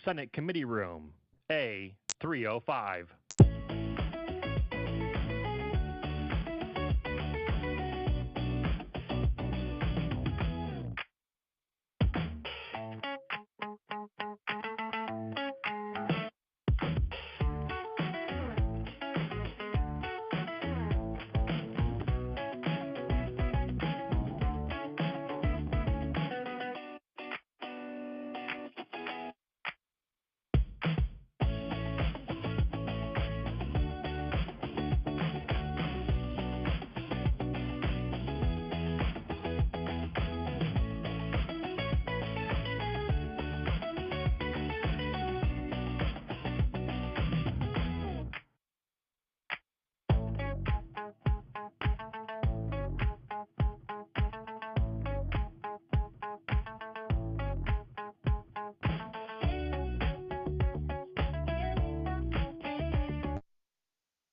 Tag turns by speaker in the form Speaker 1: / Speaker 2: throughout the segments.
Speaker 1: Senate Committee Room, A305.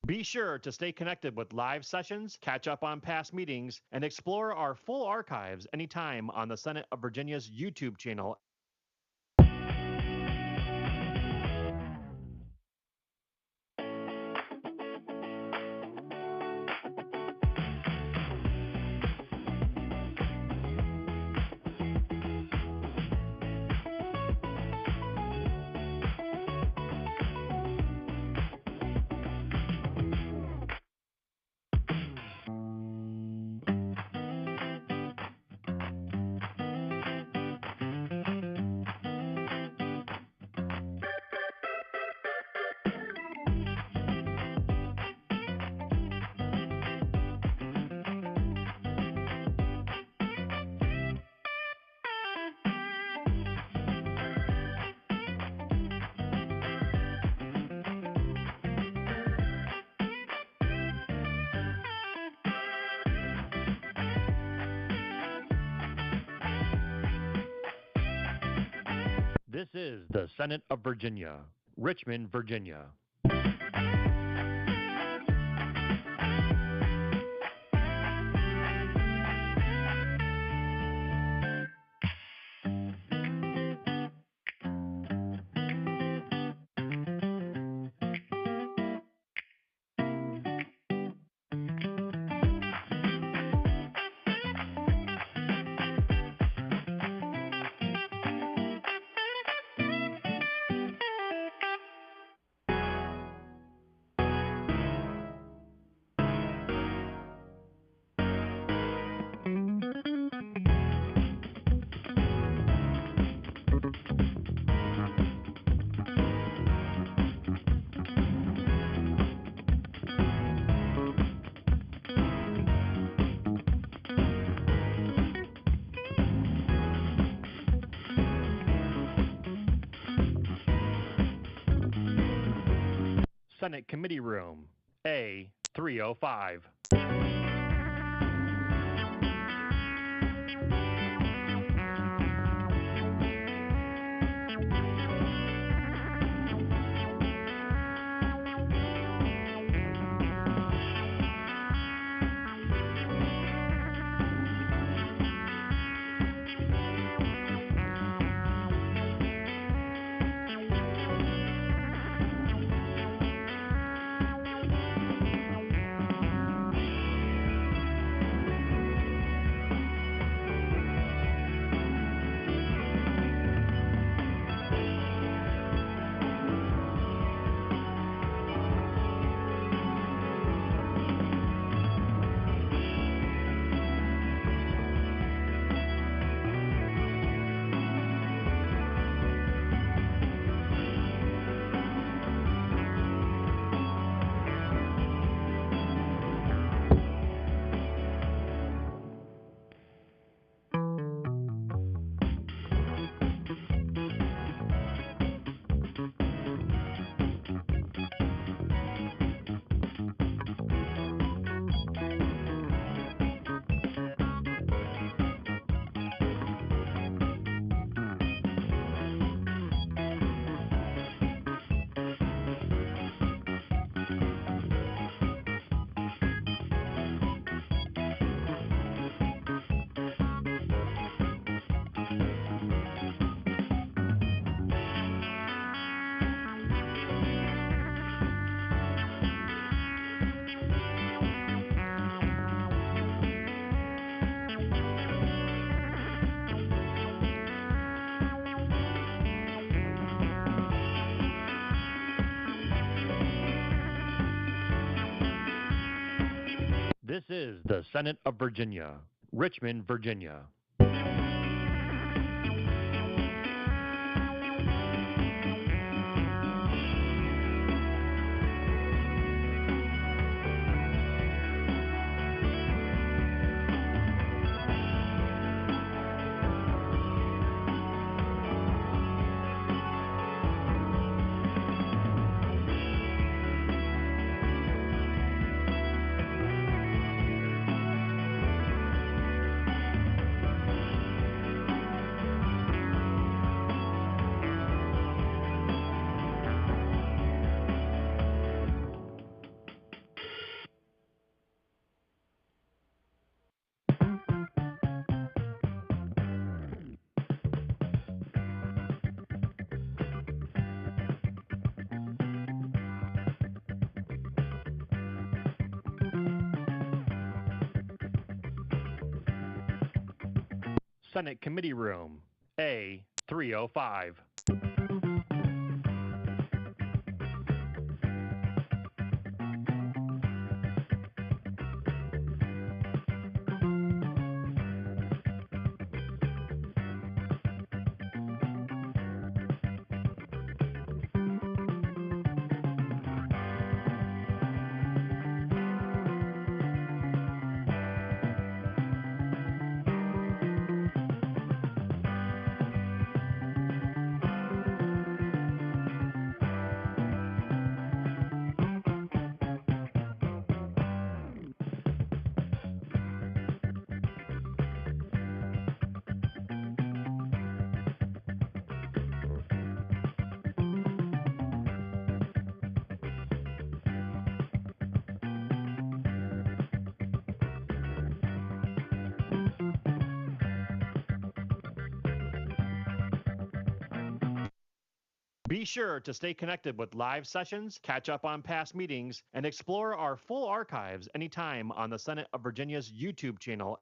Speaker 1: Be sure to stay connected with live sessions, catch up on past meetings, and explore our full archives anytime on the Senate of Virginia's YouTube channel. This is the Senate of Virginia, Richmond, Virginia. Senate Committee Room, A305. This is the Senate of Virginia, Richmond, Virginia. Senate Committee Room, A305. Be sure to stay connected with live sessions, catch up on past meetings, and explore our full archives anytime on the Senate of Virginia's YouTube channel.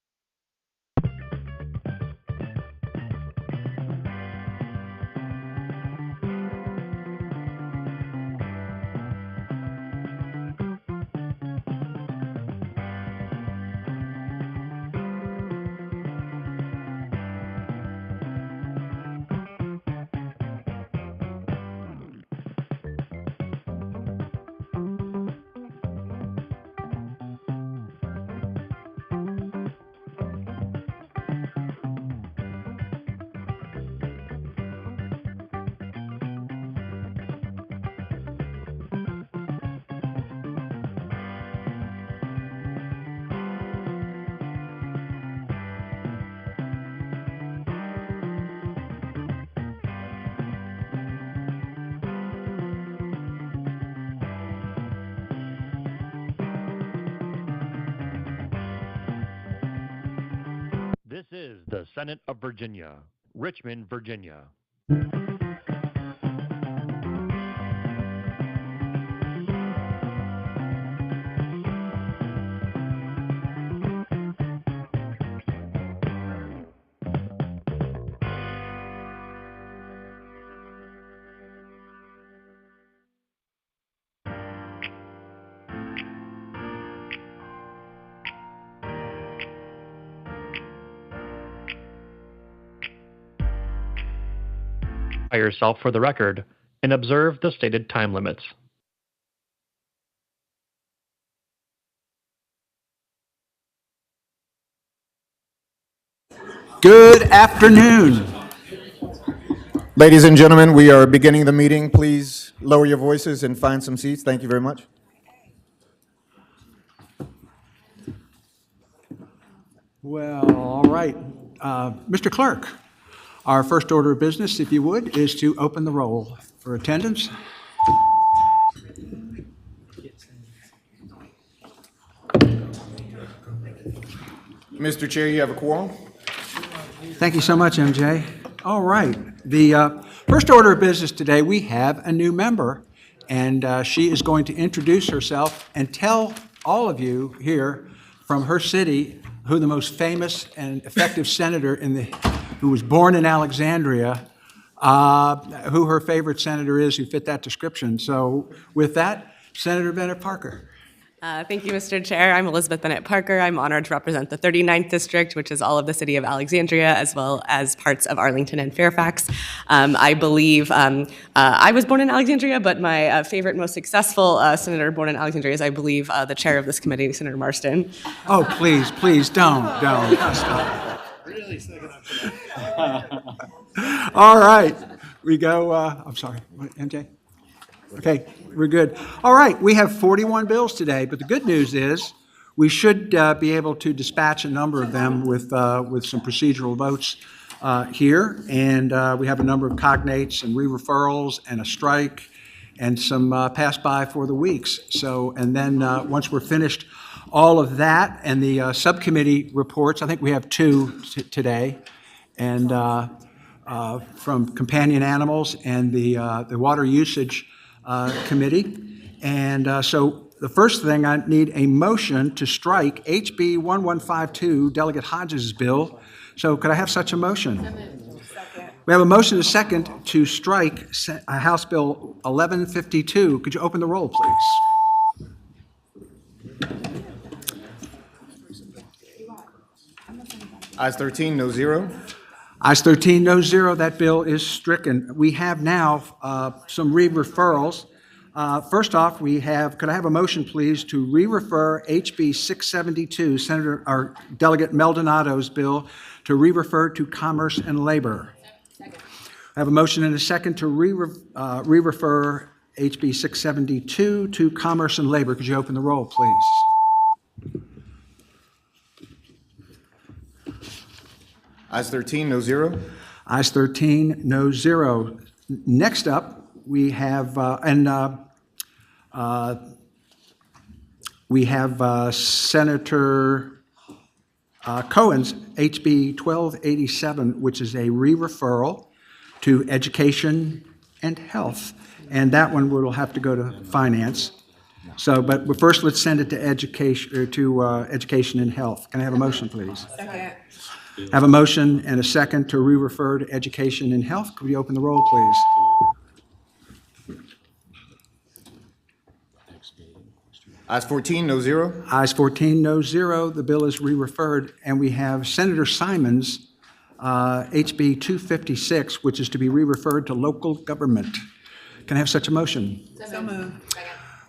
Speaker 1: This is the Senate of Virginia, Richmond, Virginia. Yourself for the record and observe the stated time limits.
Speaker 2: Good afternoon.
Speaker 3: Ladies and gentlemen, we are beginning the meeting. Please lower your voices and find some seats. Thank you very much.
Speaker 2: Well, all right. Mr. Clerk, our first order of business, if you would, is to open the roll for attendance.
Speaker 3: Mr. Chair, you have a quorum.
Speaker 2: Thank you so much, MJ. All right. The first order of business today, we have a new member, and she is going to introduce herself and tell all of you here from her city who the most famous and effective senator who was born in Alexandria, who her favorite senator is who fit that description. So with that, Senator Bennett Parker.
Speaker 4: Thank you, Mr. Chair. I'm Elizabeth Bennett Parker. I'm honored to represent the 39th District, which is all of the city of Alexandria, as well as parts of Arlington and Fairfax. I believe I was born in Alexandria, but my favorite, most successful senator born in Alexandria is, I believe, the chair of this committee, Senator Marston.
Speaker 2: Oh, please, don't. Stop. All right, we go, I'm sorry, what, MJ? Okay, we're good. All right, we have 41 bills today, but the good news is we should be able to dispatch a number of them with some procedural votes here. And we have a number of cognates and re-referrals and a strike and some pass by for the weeks. So, and then once we're finished all of that and the subcommittee reports, I think we have two today, and from companion animals and the water usage committee. And so the first thing, I need a motion to strike HB 1152, Delegate Hodges' bill. So could I have such a motion? We have a motion and a second to strike House Bill 1152. Could you open the roll, please?
Speaker 3: Ayes 13, no zero.
Speaker 2: Ayes 13, no zero. That bill is stricken. We have now some re-referrals. First off, we have, could I have a motion, please, to re-refer HB 672, Delegate Maldonado's bill, to re-refer to Commerce and Labor. Second. I have a motion and a second to re-refer HB 672 to Commerce and Labor. Could you open the roll, please?
Speaker 3: Ayes 13, no zero.
Speaker 2: Ayes 13, no zero. Next up, we have Senator Cohen's HB 1287, which is a re-referral to Education and Health, and that one will have to go to Finance. So, but first, let's send it to Education and Health. Can I have a motion, please?
Speaker 4: Second.
Speaker 2: Have a motion and a second to re-refer to Education and Health. Could we open the roll, please?
Speaker 3: Ayes 14, no zero.
Speaker 2: Ayes 14, no zero. The bill is re-referred. And we have Senator Simon's HB 256, which is to be re-referred to local government. Can I have such a motion?
Speaker 4: So moved.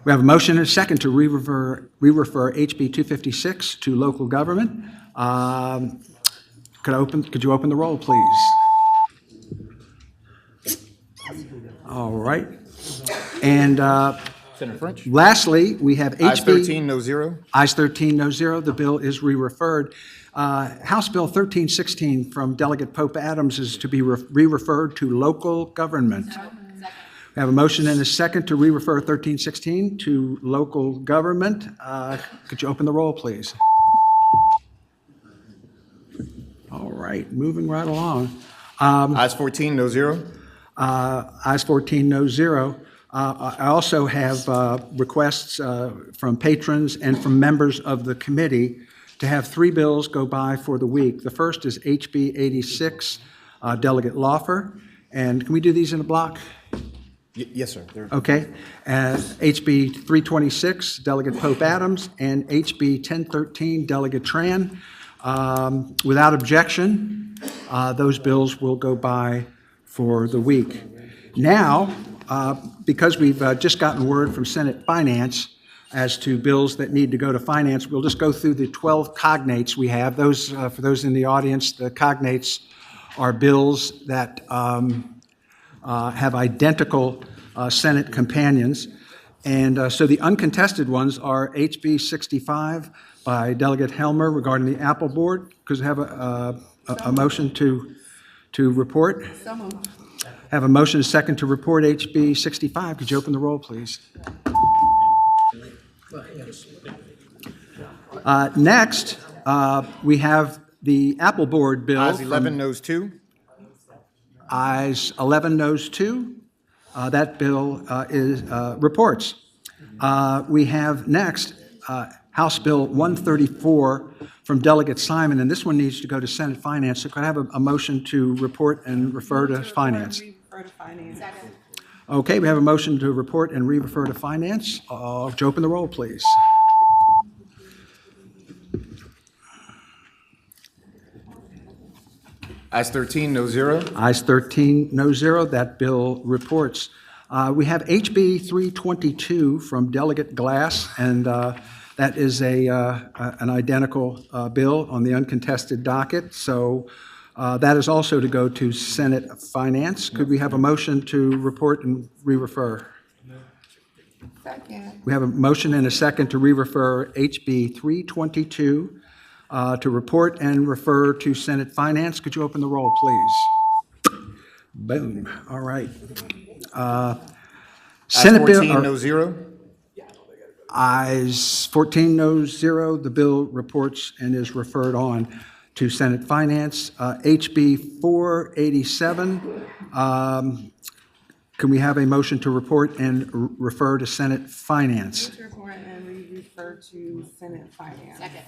Speaker 2: We have a motion and a second to re-refer HB 256 to local government. Could you open the roll, please? All right. And
Speaker 3: Senator French.
Speaker 2: lastly, we have HB...
Speaker 3: Ayes 13, no zero.
Speaker 2: Ayes 13, no zero. The bill is re-referred. House Bill 1316 from Delegate Pope Adams is to be re-referred to local government. We have a motion and a second to re-refer 1316 to local government. Could you open the roll, please? All right, moving right along.
Speaker 3: Ayes 14, no zero.
Speaker 2: Ayes 14, no zero. I also have requests from patrons and from members of the committee to have three bills go by for the week. The first is HB 86, Delegate Laufer. And can we do these in a block?
Speaker 3: Yes, sir.
Speaker 2: Okay. HB 326, Delegate Pope Adams, and HB 1013, Delegate Tran. Without objection, those bills will go by for the week. Now, because we've just gotten word from Senate Finance as to bills that need to go to Finance, we'll just go through the 12 cognates we have. Those, for those in the audience, the cognates are bills that have identical Senate companions. And so the uncontested ones are HB 65 by Delegate Helmer regarding the Apple Board. Could I have a motion to report?
Speaker 4: So moved.
Speaker 2: Have a motion and a second to report HB 65. Could you open the roll, please? Next, we have the Apple Board bill.
Speaker 3: Ayes 11, noes 2.
Speaker 2: Ayes 11, noes 2. That bill is reports. We have next House Bill 134 from Delegate Simon, and this one needs to go to Senate Finance. So could I have a motion to report and refer to Finance?
Speaker 4: Refer to Finance. Second.
Speaker 2: Okay, we have a motion to report and re-refer to Finance. Would you open the roll, please?
Speaker 3: Ayes 13, no zero.
Speaker 2: Ayes 13, no zero. That bill reports. We have HB 322 from Delegate Glass, and that is an identical bill on the uncontested docket. So that is also to go to Senate Finance. Could we have a motion to report and re-refer?
Speaker 5: Second.
Speaker 2: We have a motion and a second to re-refer HB 322 to report and refer to Senate Finance. Could you open the roll, please? Boom. All right.
Speaker 3: Ayes
Speaker 2: Senate bill.
Speaker 3: 14, no zero.
Speaker 2: Ayes 14, no zero. The bill reports and is referred on to Senate Finance. HB 487. Can we have a motion to report and refer to Senate Finance?
Speaker 5: To report and refer to Senate Finance. Second.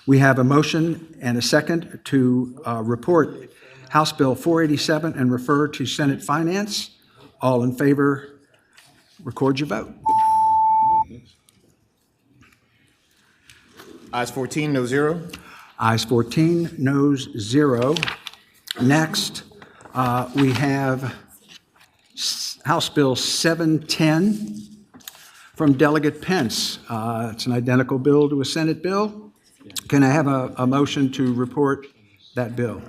Speaker 2: We have a motion and a second to report House Bill 487 and refer to Senate Finance. All in favor, record your vote.
Speaker 3: Ayes 14, no zero.
Speaker 2: Ayes 14, noes 0. Next, we have House Bill 710 from Delegate Pence. It's an identical bill to a Senate bill. Can I have a motion to report that bill?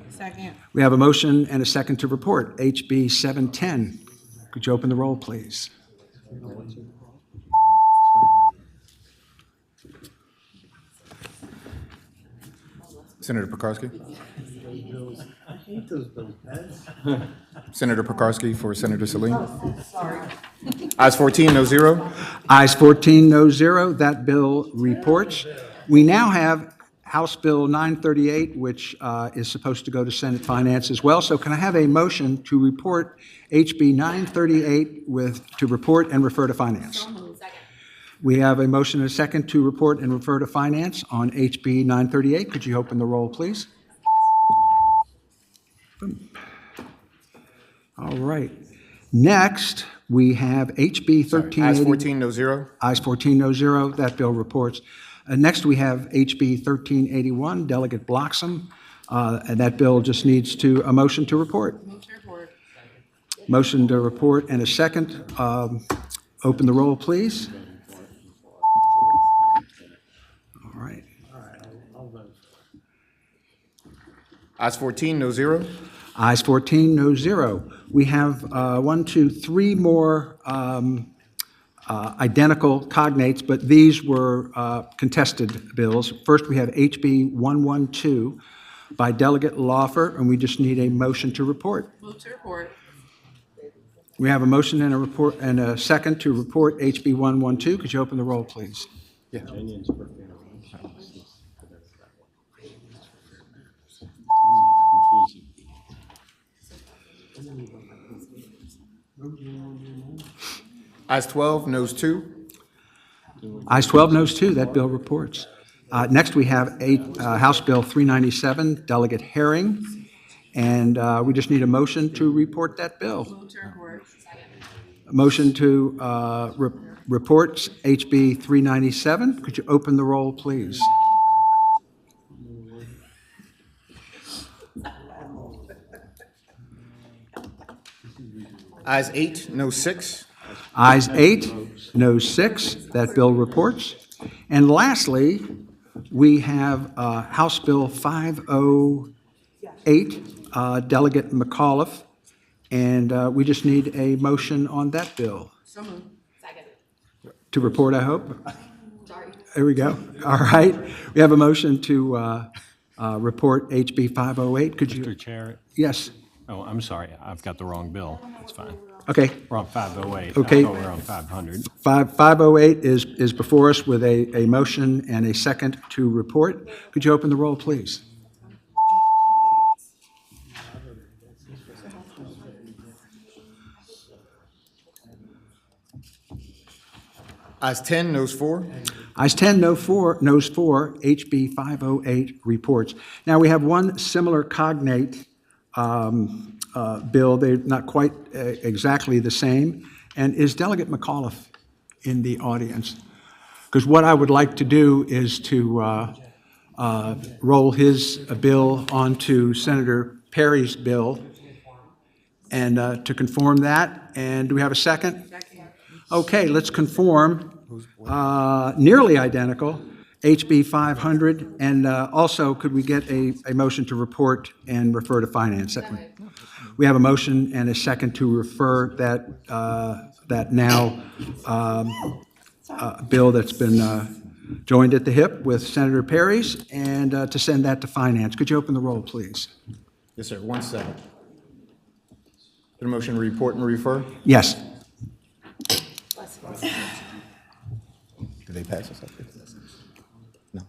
Speaker 5: Second.
Speaker 2: We have a motion and a second to report HB 710. Could you open the roll, please?
Speaker 3: Senator Pekarsky. Senator Pekarsky for Senator Salim. Ayes 14, no zero.
Speaker 2: Ayes 14, no 0. That bill reports. We now have House Bill 938, which is supposed to go to Senate Finance as well. So can I have a motion to report HB 938 to report and refer to Finance? We have a motion and a second to report and refer to Finance on HB 938. Could you open the roll, please? All right. Next, we have HB 1380.
Speaker 3: Ayes 14, no zero.
Speaker 2: Ayes 14, no 0. That bill reports. Next, we have HB 1381, Delegate Bloxham, and that bill just needs a motion to report.
Speaker 5: Move to report.
Speaker 2: Motion to report and a second. Open the roll, please. All right.
Speaker 3: Ayes 14, no zero.
Speaker 2: Ayes 14, no 0. We have 3 more identical cognates, but these were contested bills. First, we have HB 112 by Delegate Laufer, and we just need a motion to report.
Speaker 5: Move to report.
Speaker 2: We have a motion and a report and a second to report HB 112. Could you open the roll, please?
Speaker 3: Yeah. Ayes 12, noes 2.
Speaker 2: Ayes 12, noes 2. That bill reports. Next, we have House Bill 397, Delegate Herring, and we just need a motion to report that bill.
Speaker 5: Move to report.
Speaker 2: A motion to report HB 397. Could you open the roll, please?
Speaker 3: Ayes 8, no 6.
Speaker 2: Ayes 8, no 6. That bill reports. And lastly, we have House Bill 508, Delegate McAuliffe, and we just need a motion on that bill.
Speaker 5: So moved. Second.
Speaker 2: To report, I hope.
Speaker 5: Sorry.
Speaker 2: There we go. All right. We have a motion to report HB 508. Could you?
Speaker 6: Mr. Chair,
Speaker 2: Yes.
Speaker 6: oh, I'm sorry, I've got the wrong bill. That's fine.
Speaker 2: Okay.
Speaker 6: We're on 508.
Speaker 2: Okay.
Speaker 6: I thought we were on 500.
Speaker 2: 508 is before us with a motion and a second to report. Could you open the roll, please?
Speaker 3: Ayes 10, noes 4.
Speaker 2: Ayes 10, noes 4, HB 508 reports. Now, we have one similar cognate bill. They're not quite exactly the same. And is Delegate McAuliffe in the audience? Because what I would like to do is to roll his bill onto Senator Perry's bill and to conform that. And do we have a second? Okay, let's conform nearly identical, HB 500. And also, could we get a motion to report and refer to finance? We have a motion and a second to refer that now bill that's been joined at the hip with Senator Perry's, and to send that to finance. Could you open the roll, please?
Speaker 3: Yes, sir. 1 second. The motion to report and refer?
Speaker 2: Yes.
Speaker 3: Did they pass this up? No.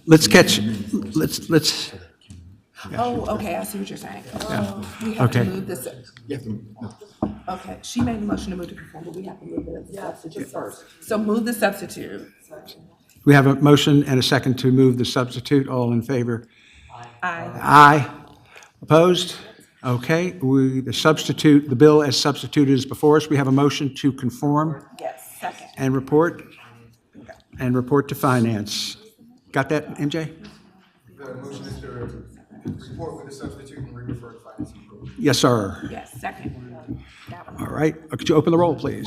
Speaker 2: Let's let's,
Speaker 5: Oh, okay, I see what you're saying. We have to
Speaker 2: Okay.
Speaker 5: move this. Okay, she made the motion to move to conform, but we have to move the substitute first. So move the substitute.
Speaker 2: we have a motion and a second to move the substitute. All in favor?
Speaker 5: Aye.
Speaker 2: Aye. Opposed? Okay, the substitute, the bill as substituted is before us. We have a motion to conform
Speaker 5: Yes, second.
Speaker 2: and report to finance. Got that, MJ?
Speaker 3: The motion is to report with the substitute and refer to finance.
Speaker 2: Yes, sir.
Speaker 5: Yes, second. Got 'em.
Speaker 2: All right, could you open the roll, please?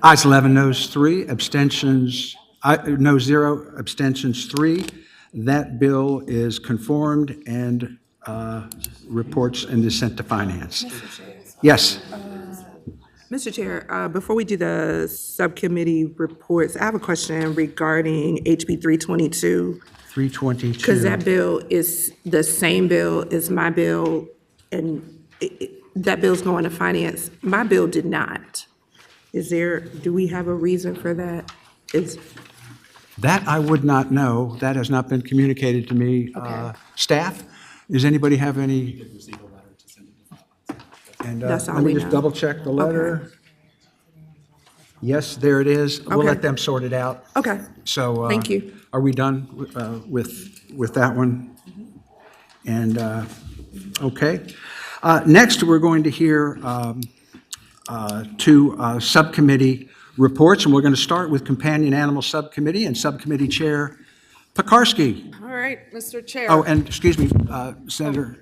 Speaker 2: Ayes 11, noes 3, abstentions, no 0, abstentions 3. That bill is conformed and reports and is sent to finance. Yes,
Speaker 5: Mr. Chair, before we do the subcommittee reports, I have a question regarding HB 322.
Speaker 2: 322.
Speaker 5: Because that bill is the same bill as my bill, and that bill's going to finance. My bill did not. Do we have a reason for that?
Speaker 2: That I would not know. That has not been communicated to me.
Speaker 5: Okay.
Speaker 2: Staff, does anybody have any? And
Speaker 5: That's all
Speaker 2: let me
Speaker 5: we
Speaker 2: just
Speaker 5: know.
Speaker 2: double check the letter. Yes, there it is. We'll
Speaker 5: Okay.
Speaker 2: let them sort it out.
Speaker 5: Okay,
Speaker 2: So.
Speaker 5: Thank you.
Speaker 2: Are we done with that one? And, okay. Next, we're going to hear two subcommittee reports, and we're going to start with Companion Animal Subcommittee and Subcommittee Chair Pekarsky.
Speaker 7: All right, Mr. Chair.
Speaker 2: Oh, and excuse me, Senator.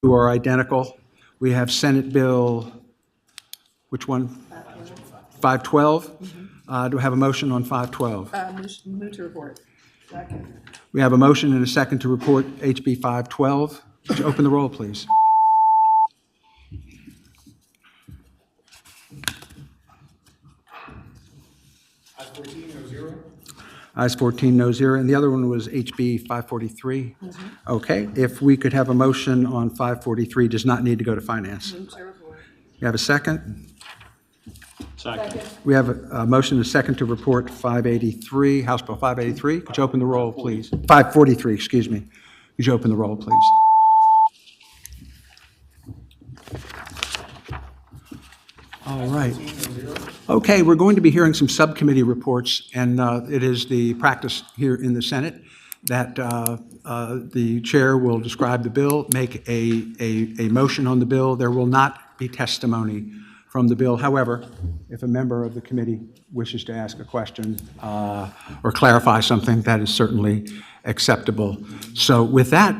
Speaker 2: Who are identical. We have Senate Bill, which one? 512. Do I have a motion on 512?
Speaker 5: move to report.
Speaker 2: We have a motion and a second to report HB 512. Would you open the roll, please? Ayes 14, no 0. And the other one was HB 543? Okay, if we could have a motion on 543, does not need to go to finance. You have a second?
Speaker 6: Second.
Speaker 2: We have a motion and a second to report 583, House Bill 583. Could you open the roll, please? 543, excuse me. Could you open the roll, please? All right. Okay, we're going to be hearing some subcommittee reports, and it is the practice here in the Senate that the chair will describe the bill, make a motion on the bill. There will not be testimony from the bill. However, if a member of the committee wishes to ask a question or clarify something, that is certainly acceptable. So with that,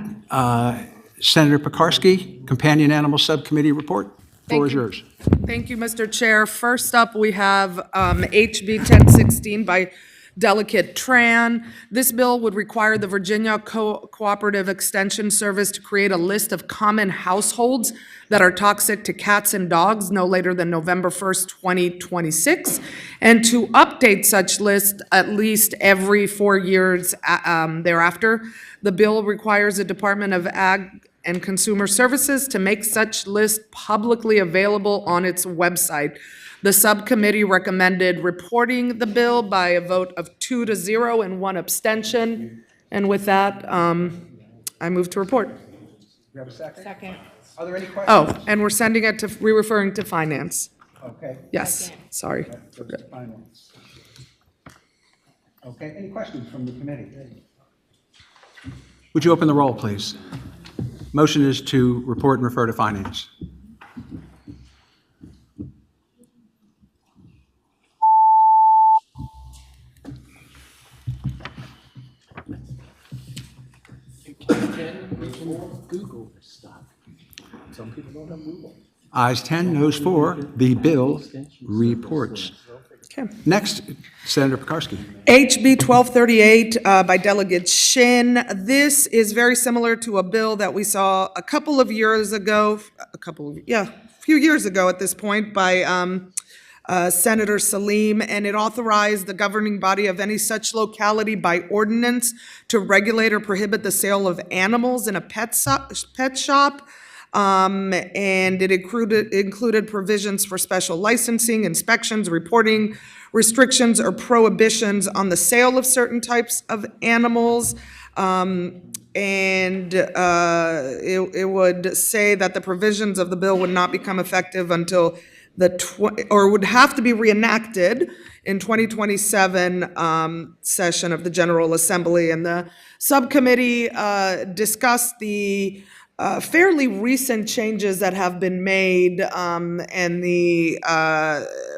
Speaker 2: Senator Pekarsky, Companion Animal Subcommittee report. Floor is yours.
Speaker 7: Thank you, Mr. Chair. First up, we have HB 1016 by Delegate Tran. This bill would require the Virginia Cooperative Extension Service to create a list of common households that are toxic to cats and dogs no later than November 1st, 2026, and to update such list at least every 4 years thereafter. The bill requires the Department of Ag and Consumer Services to make such list publicly available on its website. The subcommittee recommended reporting the bill by a vote of 2-0 and 1 abstention. And with that, I move to report.
Speaker 2: You have a second?
Speaker 5: Second.
Speaker 2: Are there any questions?
Speaker 7: Oh, and we're sending it to, re-referring to finance.
Speaker 2: Okay.
Speaker 7: Yes, sorry.
Speaker 2: Finance. Okay, any questions from the committee? Would you open the roll, please? Motion is to report and refer to finance.
Speaker 6: Google this stuff. Some people don't have Google.
Speaker 2: Ayes 10, noes 4, the bill reports.
Speaker 7: Okay.
Speaker 2: Next, Senator Pekarsky.
Speaker 7: HB 1238 by Delegate Shin. This is very similar to a bill that we saw a couple of years ago, a few years ago at this point, by Senator Salim, and it authorized the governing body of any such locality by ordinance to regulate or prohibit the sale of animals in a pet shop. And it included provisions for special licensing, inspections, reporting, restrictions, or prohibitions on the sale of certain types of animals. It would say that the provisions of the bill would not become effective until or would have to be reenacted in 2027 session of the General Assembly. And the subcommittee discussed the fairly recent changes that have been made and the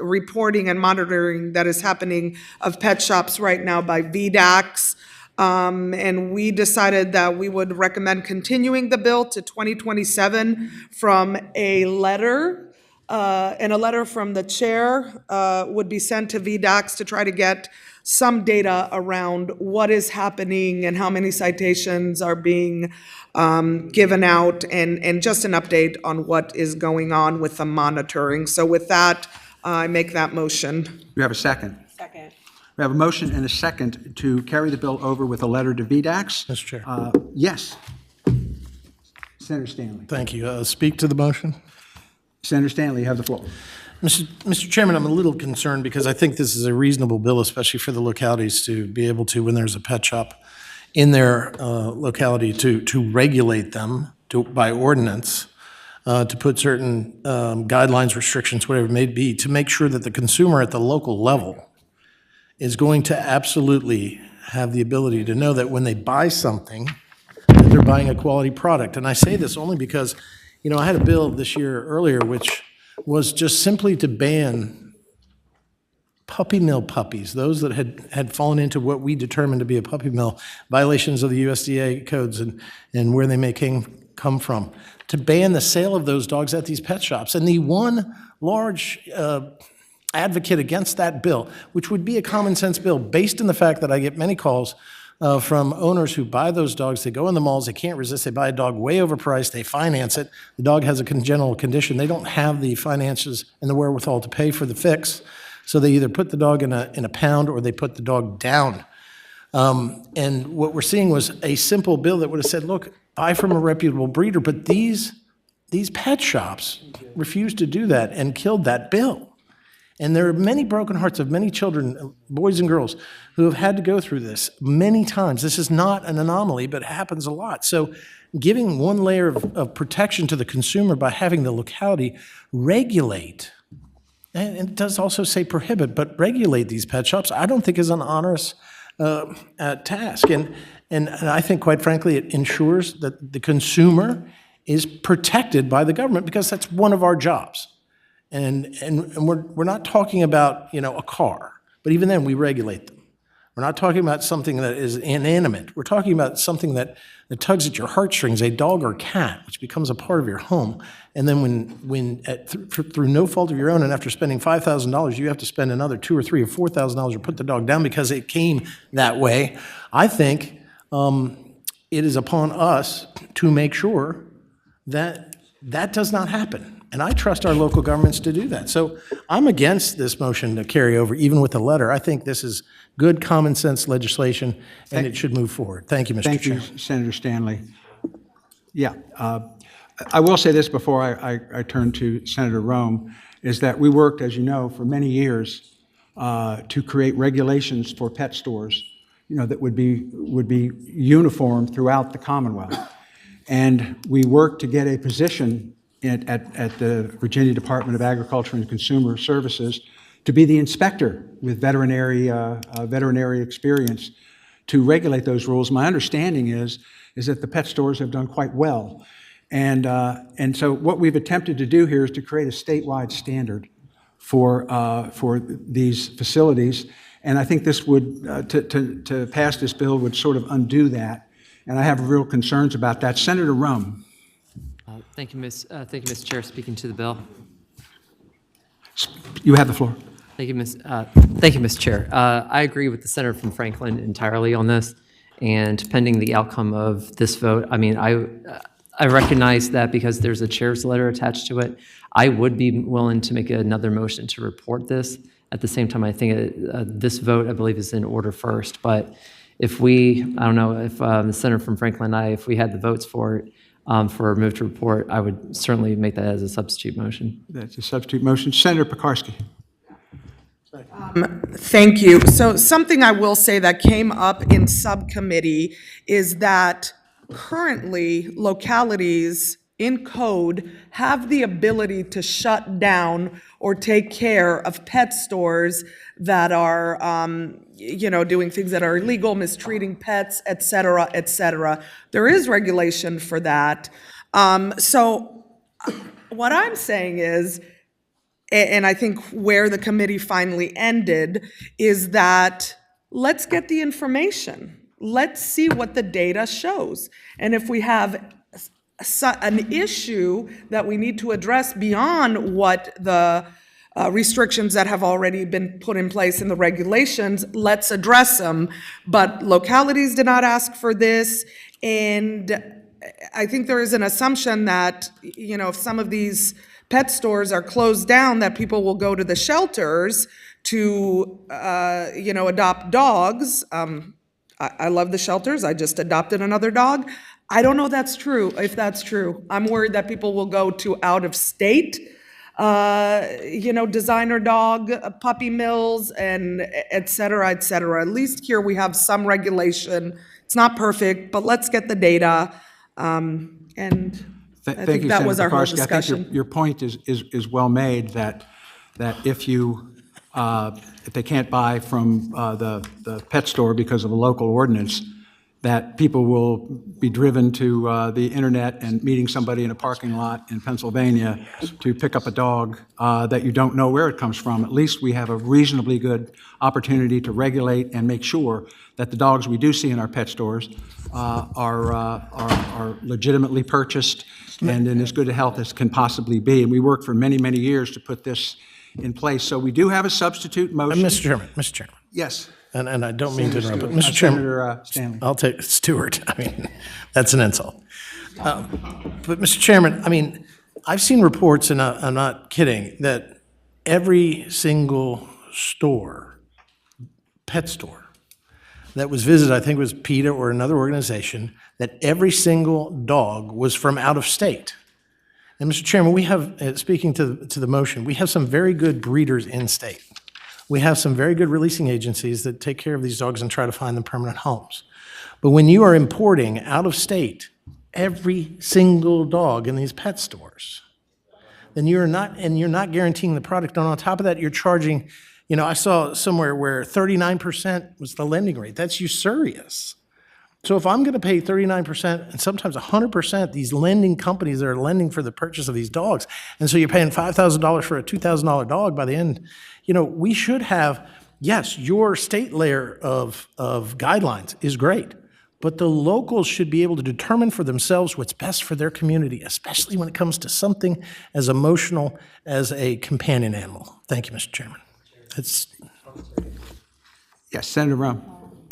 Speaker 7: reporting and monitoring that is happening of pet shops right now by VDAX. And we decided that we would recommend continuing the bill to 2027 from a letter. And a letter from the chair would be sent to VDAX to try to get some data around what is happening and how many citations are being given out, and just an update on what is going on with the monitoring. So with that, I make that motion.
Speaker 2: You have a second.
Speaker 5: Second.
Speaker 2: We have a motion and a second to carry the bill over with a letter to VDAX.
Speaker 8: Mr. Chair.
Speaker 2: Yes. Senator Stanley.
Speaker 8: Thank you. Speak to the motion.
Speaker 2: Senator Stanley, you have the floor.
Speaker 8: Mr. Chairman, I'm a little concerned because I think this is a reasonable bill, especially for the localities to be able to, when there's a pet shop in their locality, to regulate them by ordinance, to put certain guidelines, restrictions, whatever it may be, to make sure that the consumer at the local level is going to absolutely have the ability to know that when they buy something, that they're buying a quality product. And I say this only because, you know, I had a bill this year earlier which was just simply to ban puppy mill puppies, those that had fallen into what we determined to be a puppy mill, violations of the USDA codes and where they may come from, to ban the sale of those dogs at these pet shops. And the one large advocate against that bill, which would be a common sense bill based on the fact that I get many calls from owners who buy those dogs. They go in the malls, they can't resist, they buy a dog way overpriced, they finance it. The dog has a congenital condition. They don't have the finances and the wherewithal to pay for the fix. So they either put the dog in a pound or they put the dog down. And what we're seeing was a simple bill that would have said, look, buy from a reputable breeder, but these pet shops refused to do that and killed that bill. And there are many broken hearts of many children, boys and girls, who have had to go through this many times. This is not an anomaly, but it happens a lot. So giving one layer of protection to the consumer by having the locality regulate, and it does also say prohibit, but regulate these pet shops, I don't think is an onerous task. And I think, quite frankly, it ensures that the consumer is protected by the government, because that's one of our jobs. And we're not talking about, you know, a car, but even then we regulate them. We're not talking about something that is inanimate. We're talking about something that tugs at your heartstrings, a dog or cat, which becomes a part of your home. And then through no fault of your own, and after spending $5,000, you have to spend another $2,000 or $3,000 or $4,000 or put the dog down because it came that way. I think it is upon us to make sure that that does not happen. And I trust our local governments to do that. So I'm against this motion to carry over, even with a letter. I think this is good common sense legislation, and it should move forward. Thank you, Mr.
Speaker 2: Thank
Speaker 8: Chair.
Speaker 2: you, Senator Stanley. Yeah, I will say this before I turn to Senator Rome, is that we worked, as you know, for many years to create regulations for pet stores, that would be uniform throughout the Commonwealth. And we worked to get a position at the Virginia Department of Agriculture and Consumer Services to be the inspector with veterinary experience to regulate those rules. My understanding is that the pet stores have done quite well. And so what we've attempted to do here is to create a statewide standard for these facilities. And I think this would, to pass this bill would sort of undo that. And I have real concerns about that. Senator Rome.
Speaker 9: Thank you, Mr. Chair. Speaking to the bill.
Speaker 2: You have the floor.
Speaker 9: Thank you, Mr. Chair. I agree with the senator from Franklin entirely on this, and pending the outcome of this vote, I mean, I recognize that because there's a chair's letter attached to it, I would be willing to make another motion to report this. At the same time, I think this vote, I believe, is in order first. But if I don't know, if the senator from Franklin and I, if we had the votes for it, for a move to report, I would certainly make that as a substitute motion.
Speaker 2: That's a substitute motion. Senator Pekarsky.
Speaker 7: Thank you. So something I will say that came up in subcommittee is that currently localities in code have the ability to shut down or take care of pet stores that are, doing things that are illegal, mistreating pets, et cetera, et cetera. There is regulation for that. So what I'm saying is, and I think where the committee finally ended, is that let's get the information. Let's see what the data shows. And if we have an issue that we need to address beyond what the restrictions that have already been put in place in the regulations, let's address them. But localities did not ask for this, and I think there is an assumption that, if some of these pet stores are closed down, that people will go to the shelters to, adopt dogs. I love the shelters. I just adopted another dog. I don't know if that's true. I'm worried that people will go to out of state, designer dog, puppy mills, and et cetera, et cetera. At least here we have some regulation. It's not perfect, but let's get the data. I think that was our whole discussion.
Speaker 2: I think your point is well made, that if they can't buy from the pet store because of a local ordinance, that people will be driven to the internet and meeting somebody in a parking lot in Pennsylvania to pick up a dog that you don't know where it comes from. At least we have a reasonably good opportunity to regulate and make sure that the dogs we do see in our pet stores are legitimately purchased and in as good a health as can possibly be. And we worked for many, many years to put this in place. So we do have a substitute motion.
Speaker 8: Mr. Chairman.
Speaker 2: Yes.
Speaker 8: And I don't mean to interrupt, but
Speaker 2: Senator
Speaker 8: Mr. Chairman.
Speaker 2: Senator Stanley.
Speaker 8: I'll take Stewart. I mean, that's an insult. But Mr. Chairman, I mean, I've seen reports, and I'm not kidding, that every single store, pet store, that was visited, I think it was PETA or another organization, that every single dog was from out of state. And Mr. Chairman, we have, speaking to the motion, we have some very good breeders in state. We have some very good releasing agencies that take care of these dogs and try to find them permanent homes. But when you are importing out of state every single dog in these pet stores, then you're not guaranteeing the product. And on top of that, you're charging, I saw somewhere where 39% was the lending rate. That's usurious. So if I'm going to pay 39% and sometimes 100%, these lending companies that are lending for the purchase of these dogs, and so you're paying $5,000 for a $2,000 dog by the end, we should have yes, your state layer of guidelines is great, but the locals should be able to determine for themselves what's best for their community, especially when it comes to something as emotional as a companion animal. Thank you, Mr. Chairman. It's
Speaker 2: Yes, Senator Rome.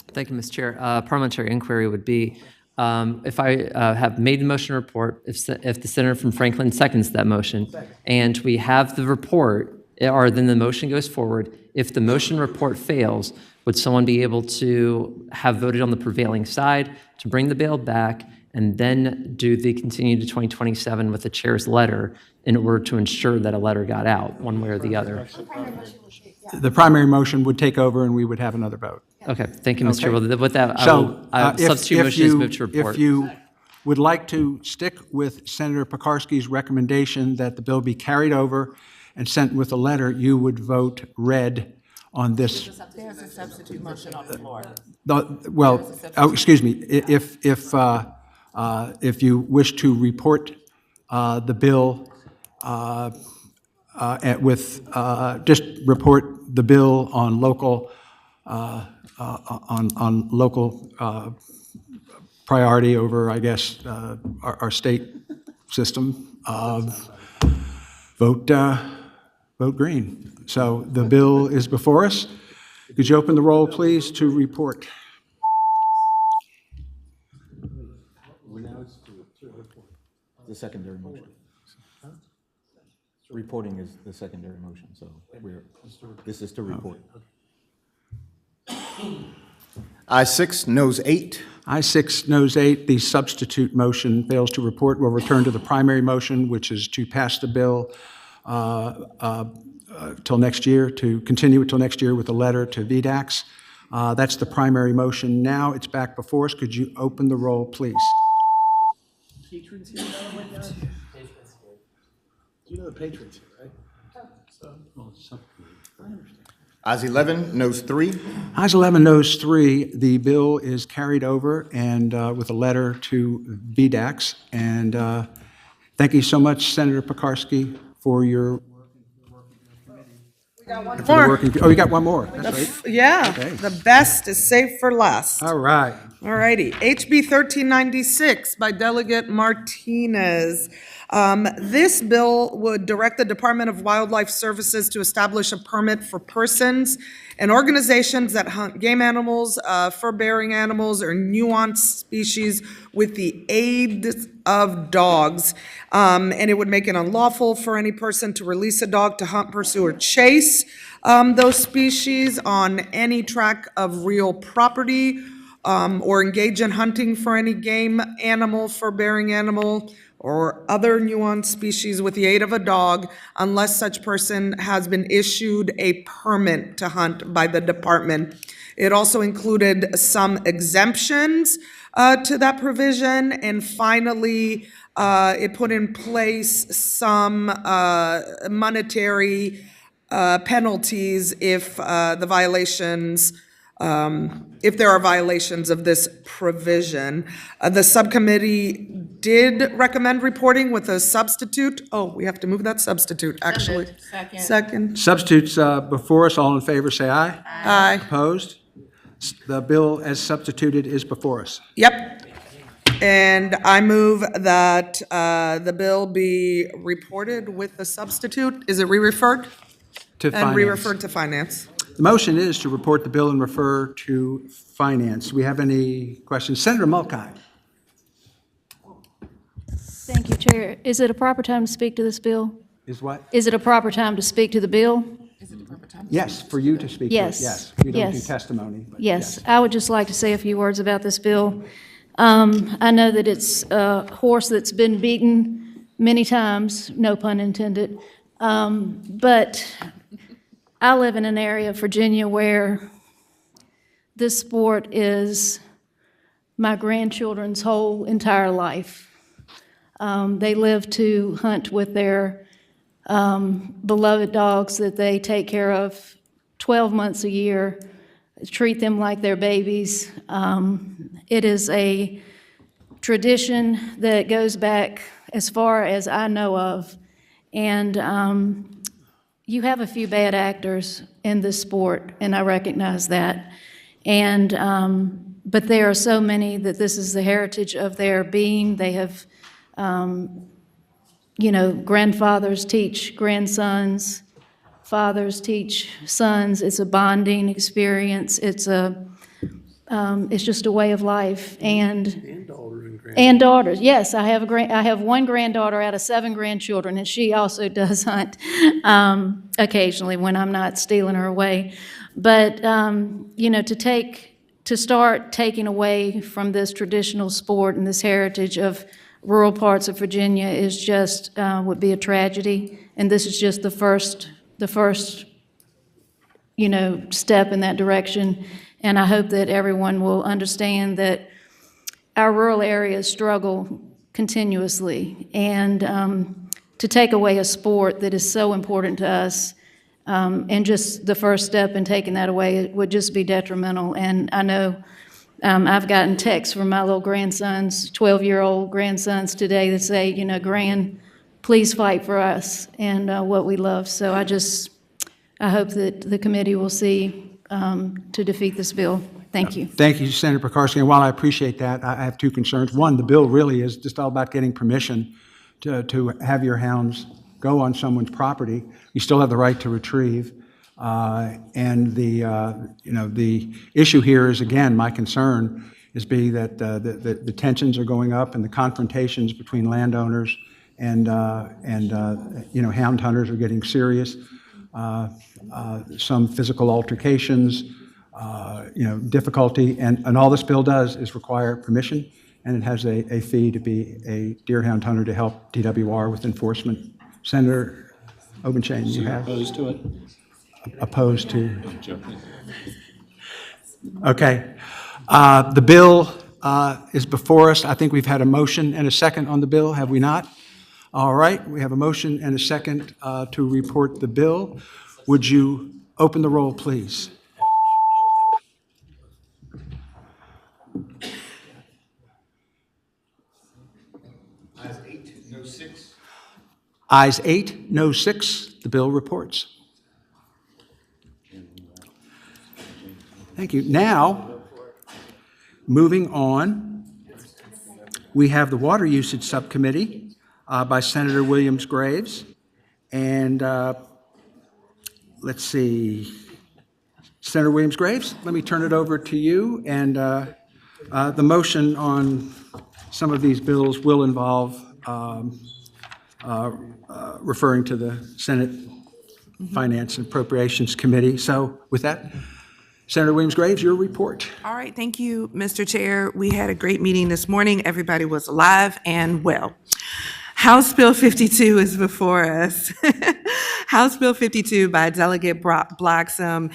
Speaker 9: Thank you, Mr. Chair. Parliamentary inquiry would be, if I have made the motion report, if the senator from Franklin seconds that motion, and we have the report, or then the motion goes forward, if the motion report fails, would someone be able to have voted on the prevailing side to bring the bill back and then do the continue to 2027 with the chair's letter in order to ensure that a letter got out, one way or the other?
Speaker 2: The primary motion would take over and we would have another vote.
Speaker 9: Okay, thank you, Mr. Chair. Well, with that,
Speaker 2: So,
Speaker 9: substitute motion is moved to report.
Speaker 2: If you would like to stick with Senator Pekarsky's recommendation that the bill be carried over and sent with a letter, you would vote red on this.
Speaker 5: There's a substitute motion on the floor.
Speaker 2: Well, excuse me, if you wish to report the bill just report the bill on local priority over, I guess, our state system. Vote green. So the bill is before us. Could you open the roll, please, to report?
Speaker 3: The secondary motion. Reporting is the secondary motion, so this is to report. Aye 6, noes 8.
Speaker 2: Aye 6, noes 8. The substitute motion fails to report. We'll return to the primary motion, which is to pass the bill till next year, to continue it till next year with a letter to VDAX. That's the primary motion. Now it's back before us. Could you open the roll, please?
Speaker 6: Patrons here, you know the patrons here, right?
Speaker 3: Ayes 11, noes 3.
Speaker 2: Ayes 11, noes 3. The bill is carried over and with a letter to VDAX. And thank you so much, Senator Pekarsky, for your
Speaker 7: More.
Speaker 2: Oh, you got one more. That's right.
Speaker 7: Yeah,
Speaker 2: Okay.
Speaker 7: the best is saved for last.
Speaker 2: All right.
Speaker 7: All righty. HB 1396 by Delegate Martinez. This bill would direct the Department of Wildlife Services to establish a permit for persons and organizations that hunt game animals, fur-bearing animals, or nuanced species with the aid of dogs. And it would make it unlawful for any person to release a dog to hunt, pursue, or chase those species on any tract of real property, or engage in hunting for any game animal, fur-bearing animal, or other nuanced species with the aid of a dog, unless such person has been issued a permit to hunt by the department. It also included some exemptions to that provision, and finally, it put in place some monetary penalties if the violations if there are violations of this provision. The subcommittee did recommend reporting with a substitute. Oh, we have to move that substitute, actually. Second.
Speaker 2: Substitutes before us. All in favor, say aye.
Speaker 7: Aye.
Speaker 2: Opposed? The bill as substituted is before us.
Speaker 7: Yep. And I move that the bill be reported with the substitute. Is it re-referred?
Speaker 2: To
Speaker 7: And
Speaker 2: finance.
Speaker 7: re-referred to finance.
Speaker 2: The motion is to report the bill and refer to finance. Do we have any questions? Senator Mulcahy.
Speaker 10: Thank you, Chair. Is it a proper time to speak to this bill?
Speaker 2: Is what?
Speaker 10: Is it a proper time to speak to the bill?
Speaker 2: Yes, for you to speak to it,
Speaker 10: Yes.
Speaker 2: yes. We don't do
Speaker 10: Yes.
Speaker 2: testimony. But
Speaker 10: Yes, I would just like to say a few words about this bill. I know that it's a horse that's been beaten many times, no pun intended. But I live in an area of Virginia where this sport is my grandchildren's whole entire life. They live to hunt with their beloved dogs that they take care of 12 months a year, treat them like their babies. It is a tradition that goes back as far as I know of. And you have a few bad actors in this sport, and I recognize that. And, but there are so many that this is the heritage of their being. They have, you know, grandfathers teach grandsons, fathers teach sons. It's a bonding experience. It's just a way of life. And daughters. Yes, I have one granddaughter out of 7 grandchildren, and she also does hunt occasionally when I'm not stealing her away. But you know, to start taking away from this traditional sport and this heritage of rural parts of Virginia is just would be a tragedy. And this is just the first you know, step in that direction. And I hope that everyone will understand that our rural areas struggle continuously, and to take away a sport that is so important to us, and just the first step in taking that away would just be detrimental. And I know I've gotten texts from my little grandsons, 12-year-old grandsons today that say, you know, Gran, please fight for us and what we love. So I hope that the committee will see to defeat this bill. Thank you.
Speaker 2: Thank you, Senator Pekarsky. And while I appreciate that, I have 2 concerns. One, the bill really is just all about getting permission to have your hounds go on someone's property. You still have the right to retrieve. And the issue here is, again, my concern is that the tensions are going up and the confrontations between landowners and hound hunters are getting serious. Some physical altercations, difficulty, and all this bill does is require permission, and it has a fee to be a deerhound hunter to help DWR with enforcement. Senator Obenshain, you have?
Speaker 6: Opposed to it?
Speaker 2: Opposed to? Okay. The bill is before us. I think we've had a motion and a second on the bill, have we not? All right, we have a motion and a second to report the bill. Would you open the roll, please? Ayes 8, no 6. Ayes 8, no 6. The bill reports. Thank you. Now, moving on, we have the Water Usage Subcommittee by Senator Williams-Graves. And let's see, Senator Williams-Graves, let me turn it over to you. And the motion on some of these bills will involve referring to the Senate Finance and Appropriations Committee. So with that, Senator Williams-Graves, your report.
Speaker 5: All right, thank you, Mr. Chair. We had a great meeting this morning. Everybody was alive and well. House Bill 52 is before us. House Bill 52 by Delegate Bloxham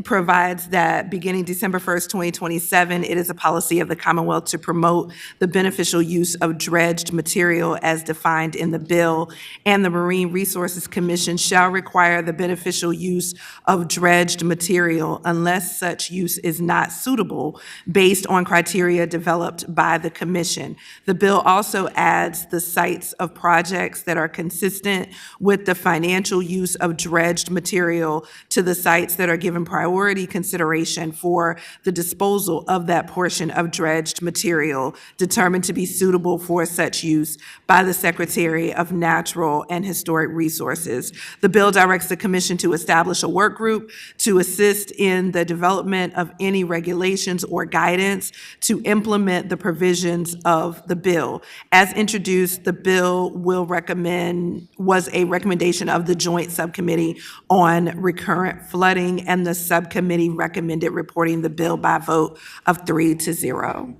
Speaker 5: provides that beginning December 1st, 2027, it is a policy of the Commonwealth to promote the beneficial use of dredged material as defined in the bill, and the Marine Resources Commission shall require the beneficial use of dredged material unless such use is not suitable based on criteria developed by the Commission. The bill also adds the sites of projects that are consistent with the financial use of dredged material to the sites that are given priority consideration for the disposal of that portion of dredged material determined to be suitable for such use by the Secretary of Natural and Historic Resources. The bill directs the Commission to establish a work group to assist in the development of any regulations or guidance to implement the provisions of the bill. As introduced, the bill was a recommendation of the Joint Subcommittee on Recurrent Flooding, and the subcommittee recommended reporting the bill by a vote of 3-0.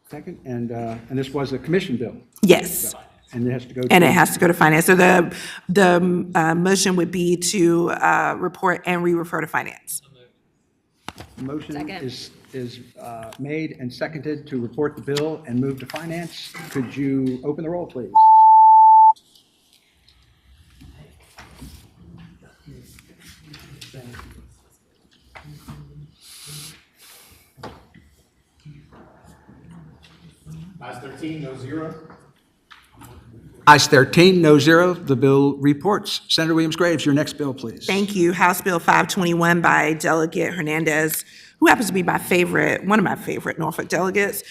Speaker 2: Second, and this was a commission bill.
Speaker 5: Yes.
Speaker 2: And it has to go.
Speaker 5: And it has to go to finance. So the motion would be to report and re-refer to finance.
Speaker 2: Motion is made and seconded to report the bill and move to finance. Could you open the roll, please?
Speaker 6: Ayes 13, no 0.
Speaker 2: Ayes 13, no zero. The bill reports. Senator Williams-Graves, your next bill, please.
Speaker 5: Thank you. House Bill 521 by Delegate Hernandez, who happens to be one of my favorite Norfolk delegates.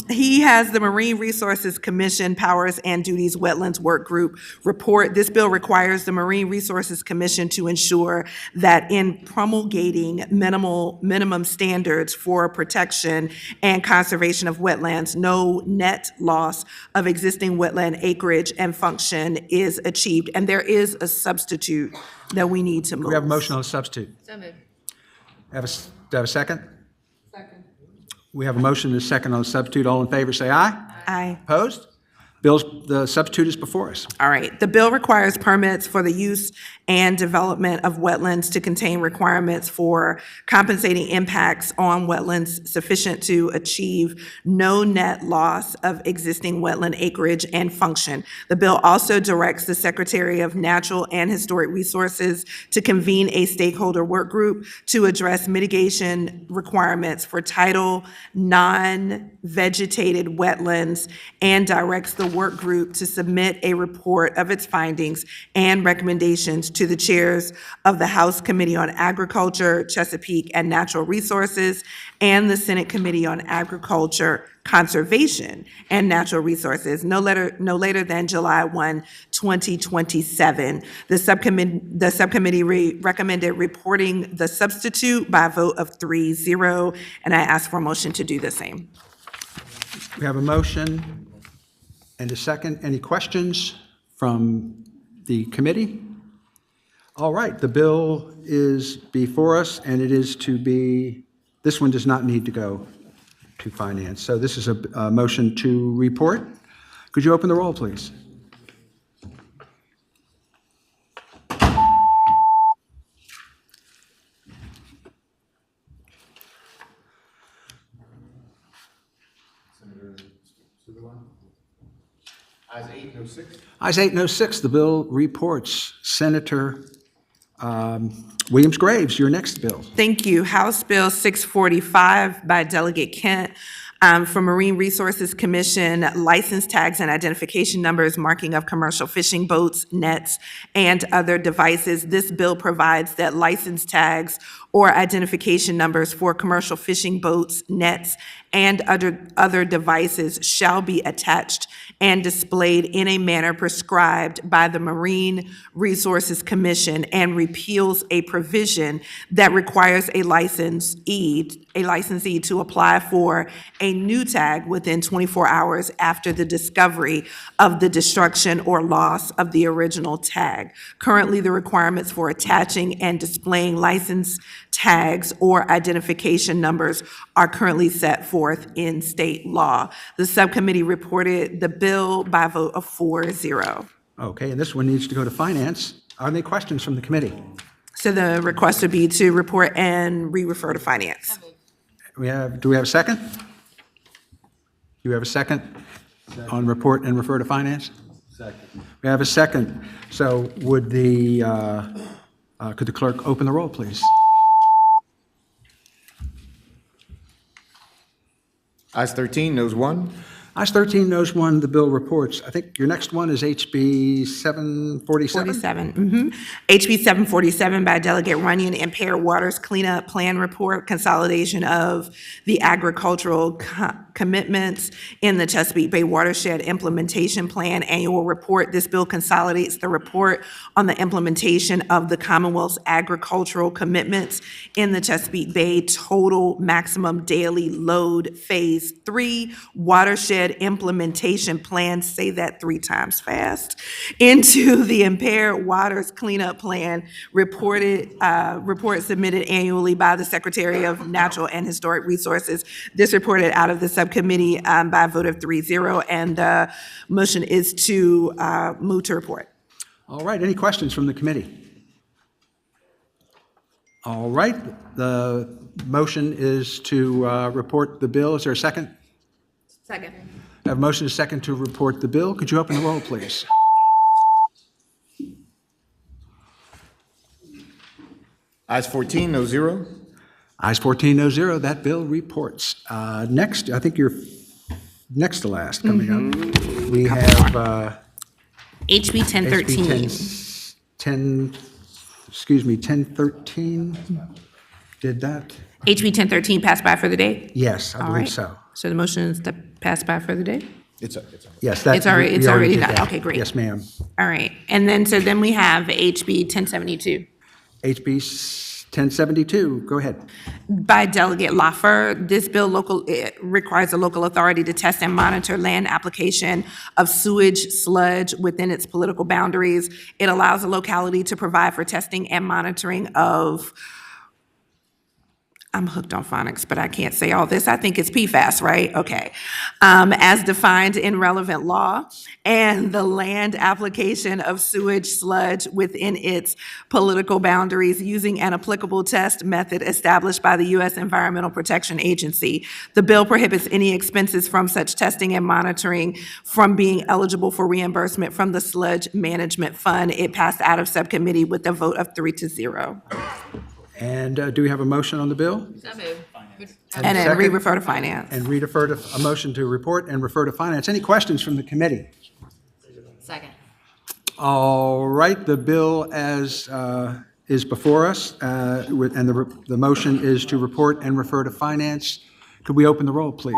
Speaker 5: He has the Marine Resources Commission Powers and Duties Wetlands Work Group report. This bill requires the Marine Resources Commission to ensure that in promulgating minimum standards for protection and conservation of wetlands, no net loss of existing wetland acreage and function is achieved. And there is a substitute that we need to move.
Speaker 2: We have a motion on the substitute.
Speaker 10: So moved.
Speaker 2: Do I have a second? Second. We have a motion and a second on the substitute. All in favor, say aye.
Speaker 5: Aye.
Speaker 2: Opposed? The substitute is before us.
Speaker 5: All right. The bill requires permits for the use and development of wetlands to contain requirements for compensating impacts on wetlands sufficient to achieve no net loss of existing wetland acreage and function. The bill also directs the Secretary of Natural and Historic Resources to convene a stakeholder work group to address mitigation requirements for tidal, non-vegetated wetlands, and directs the work group to submit a report of its findings and recommendations to the chairs of the House Committee on Agriculture, Chesapeake, and Natural Resources, and the Senate Committee on Agriculture, Conservation, and Natural Resources, no later than July 1, 2027. The subcommittee recommended reporting the substitute by a vote of 3-0, and I ask for a motion to do the same.
Speaker 2: We have a motion and a second. Any questions from the committee? All right, the bill is before us, and it is to be, this one does not need to go to finance. So this is a motion to report. Could you open the roll, please?
Speaker 3: Ayes 8, no 6.
Speaker 2: Ayes 8, no 6. The bill reports. Senator Williams-Graves, your next bill.
Speaker 5: Thank you. House Bill 645 by Delegate Kent for Marine Resources Commission, license tags and identification numbers, marking of commercial fishing boats, nets, and other devices. This bill provides that license tags or identification numbers for commercial fishing boats, nets, and other devices shall be attached and displayed in a manner prescribed by the Marine Resources Commission, and repeals a provision that requires a licensee to apply for a new tag within 24 hours after the discovery of the destruction or loss of the original tag. Currently, the requirements for attaching and displaying license tags or identification numbers are currently set forth in state law. The subcommittee reported the bill by a vote of 4-0.
Speaker 2: Okay, and this one needs to go to finance. Are there any questions from the committee?
Speaker 5: So the request would be to report and re-refer to finance.
Speaker 2: Do we have a second? Do you have a second on report and refer to finance? Second. We have a second. So would could the clerk open the roll, please?
Speaker 3: Ayes 13, noes 1.
Speaker 2: Ayes 13, noes 1, the bill reports. I think your next one is HB 747?
Speaker 5: HB 747 by Delegate Runyon, Impaired Waters Cleanup Plan Report, consolidation of the agricultural commitments in the Chesapeake Bay Watershed Implementation Plan Annual Report. This bill consolidates the report on the implementation of the Commonwealth's agricultural commitments in the Chesapeake Bay Total Maximum Daily Load Phase 3 Watershed Implementation Plan, say that 3 times fast, into the Impaired Waters Cleanup Plan report submitted annually by the Secretary of Natural and Historic Resources. This reported out of the subcommittee by a vote of 3-0, and the motion is to move to report.
Speaker 2: All right, any questions from the committee? All right, the motion is to report the bill. Is there a second?
Speaker 10: Second.
Speaker 2: I have a motion and a second to report the bill. Could you open the roll, please?
Speaker 3: Ayes 14, no 0.
Speaker 2: Ayes 14, no 0. That bill reports. Next, I think you're next to last coming up. We have
Speaker 5: HB 1013.
Speaker 2: 1013. Did that?
Speaker 5: HB 1013 passed by for the day?
Speaker 2: Yes, I
Speaker 5: All
Speaker 2: believe
Speaker 5: right.
Speaker 2: so.
Speaker 5: So the motion is to pass by for the day?
Speaker 2: Yes, that.
Speaker 5: It's already-
Speaker 2: we
Speaker 5: it's already
Speaker 2: did
Speaker 5: done.
Speaker 2: that.
Speaker 5: Okay, great.
Speaker 2: Yes, ma'am.
Speaker 5: All right. And then, so then we have HB 1072.
Speaker 2: HB 1072, go ahead.
Speaker 5: By Delegate Laffer, this bill it requires a local authority to test and monitor land application of sewage sludge within its political boundaries. It allows a locality to provide for testing and monitoring of, I'm hooked on phonics, but I can't say all this. I think it's PFAS, right? Okay. As defined in relevant law, and the land application of sewage sludge within its political boundaries using an applicable test method established by the U.S. Environmental Protection Agency. The bill prohibits any expenses from such testing and monitoring from being eligible for reimbursement from the Sludge Management Fund. It passed out of subcommittee with a vote of 3-0.
Speaker 2: And do we have a motion on the bill?
Speaker 5: And then
Speaker 2: second?
Speaker 5: re-refer to finance.
Speaker 2: And refer to, a motion to report and refer to finance. Any questions from the committee?
Speaker 11: Second.
Speaker 2: All right, the bill as is before us, and the motion is to report and refer to finance. Could we open the roll, please?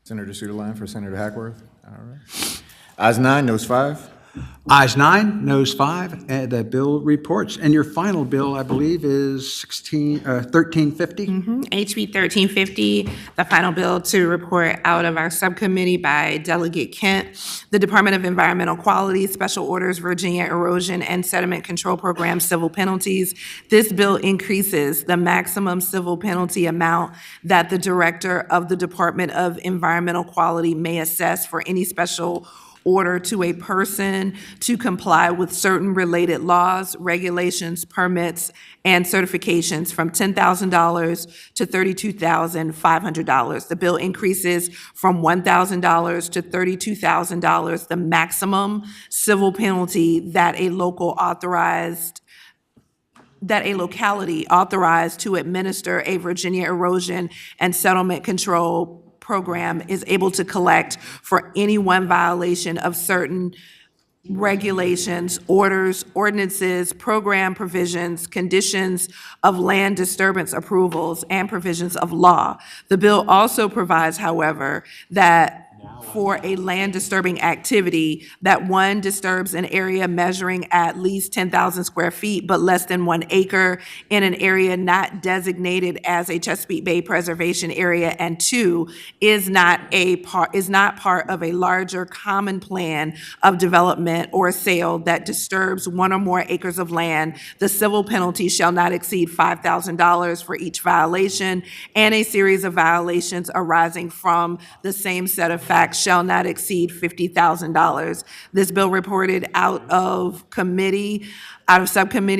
Speaker 3: Senator Suderline for Senator Hackworth. All right. Ayes 9, noes 5.
Speaker 2: Ayes 9, noes 5, and the bill reports. And your final bill, I believe, is 1350?
Speaker 5: HB 1350, the final bill to report out of our subcommittee by Delegate Kent. The Department of Environmental Quality, Special Orders, Virginia Erosion and Sediment Control Program civil penalties. This bill increases the maximum civil penalty amount that the Director of the Department of Environmental Quality may assess for any special order to a person to comply with certain related laws, regulations, permits, and certifications from $10,000 to $32,500. The bill increases from $1,000 to $32,000, the maximum civil penalty that a locality authorized to administer a Virginia erosion and settlement control program is able to collect for any one violation of certain regulations, orders, ordinances, program provisions, conditions of land disturbance approvals, and provisions of law. The bill also provides, however, that for a land disturbing activity, that one disturbs an area measuring at least 10,000 square feet but less than 1 acre in an area not designated as a Chesapeake Bay Preservation Area, and 2, is not part of a larger common plan of development or sale that disturbs 1 or more acres of land. The civil penalty shall not exceed $5,000 for each violation, and a series of violations arising from the same set of facts shall not exceed $50,000. This bill reported out of subcommittee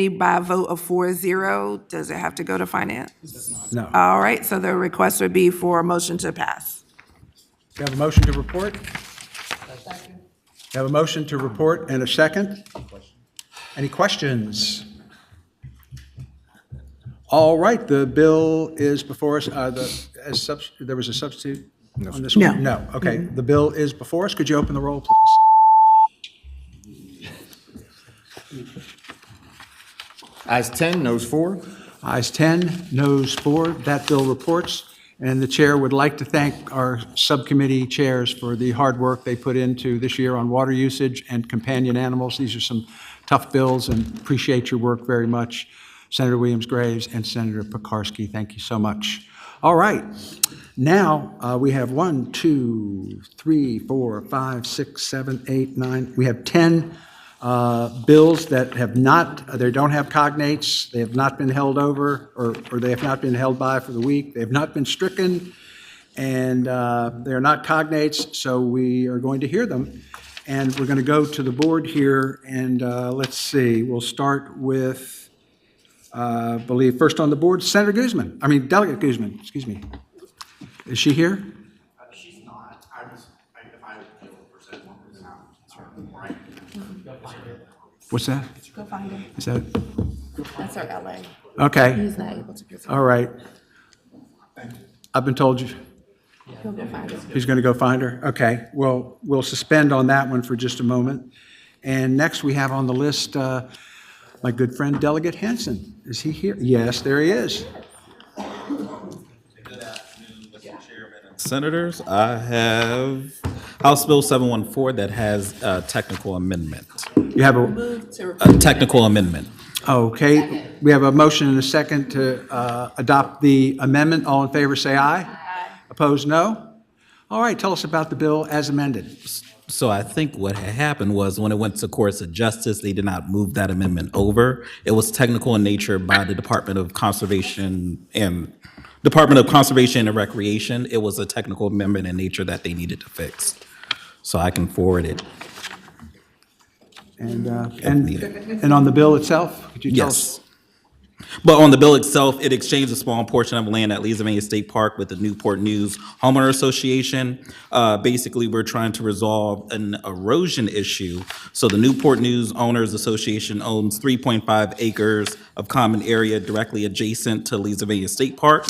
Speaker 5: by a vote of 4-0. Does it have to go to finance?
Speaker 2: No.
Speaker 5: All right, so the request would be for a motion to pass.
Speaker 2: You have a motion to report? You have a motion to report and a second? Any questions? All right, the bill is before us. There was a substitute on this one? No. Okay, the bill is before us. Could you open the roll, please?
Speaker 3: Ayes 10, noes 4.
Speaker 2: Ayes 10, noes 4. That bill reports. And the chair would like to thank our subcommittee chairs for the hard work they put into this year on water usage and companion animals. These are some tough bills, and appreciate your work very much. Senator Williams-Graves and Senator Pekarsky, thank you so much. All right. Now, we have 1, 2, 3, 4, 5, 6, 7, 8, 9. We have 10 bills that they don't have cognates, they have not been held over, or they have not been held by for the week. They have not been stricken, and they're not cognates, so we are going to hear them. And we're going to go to the board here, and let's see. We'll start with, I believe, first on the board, Delegate Guzman, excuse me. Is she here?
Speaker 6: She's not. If I would be able to present one, then I'm right.
Speaker 2: What's that?
Speaker 5: Go find him.
Speaker 2: Is that?
Speaker 5: That's our LA.
Speaker 2: Okay,
Speaker 5: He's not able to present.
Speaker 2: all right. I've been told you,
Speaker 5: He'll go find us.
Speaker 2: he's going to go find her? Okay, well, we'll suspend on that one for just a moment. And next, we have on the list my good friend Delegate Henson. Is he here? Yes, there he is.
Speaker 12: Senators, I have House Bill 714 that has a technical amendment.
Speaker 2: You have a,
Speaker 12: A technical amendment.
Speaker 2: okay, we have a motion and a second to adopt the amendment. All in favor, say aye. Aye. Opposed, no? All right, tell us about the bill as amended.
Speaker 12: So I think what had happened was when it went to courts of justice, they did not move that amendment over. It was technical in nature by the Department of Conservation and Recreation. It was a technical amendment in nature that they needed to fix. So I can forward it.
Speaker 2: And on the bill itself, could you tell us?
Speaker 12: Yes. But on the bill itself, it exchanged a small portion of land at Leesville State Park with the Newport News Homeowner Association. Basically, we're trying to resolve an erosion issue. So the Newport News Owners Association owns 3.5 acres of common area directly adjacent to Leesville State Park.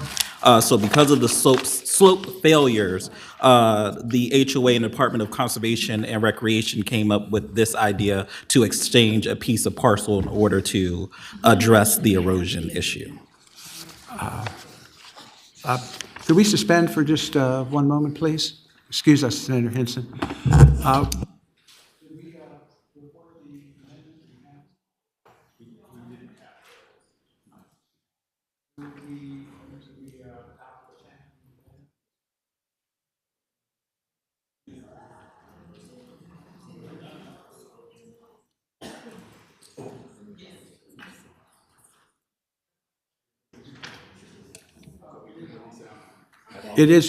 Speaker 12: So because of the slope failures, the HOA and Department of Conservation and Recreation came up with this idea to exchange a piece of parcel in order to address the erosion issue.
Speaker 2: Could we suspend for just 1 moment, please? Excuse us, Senator Henson. It is,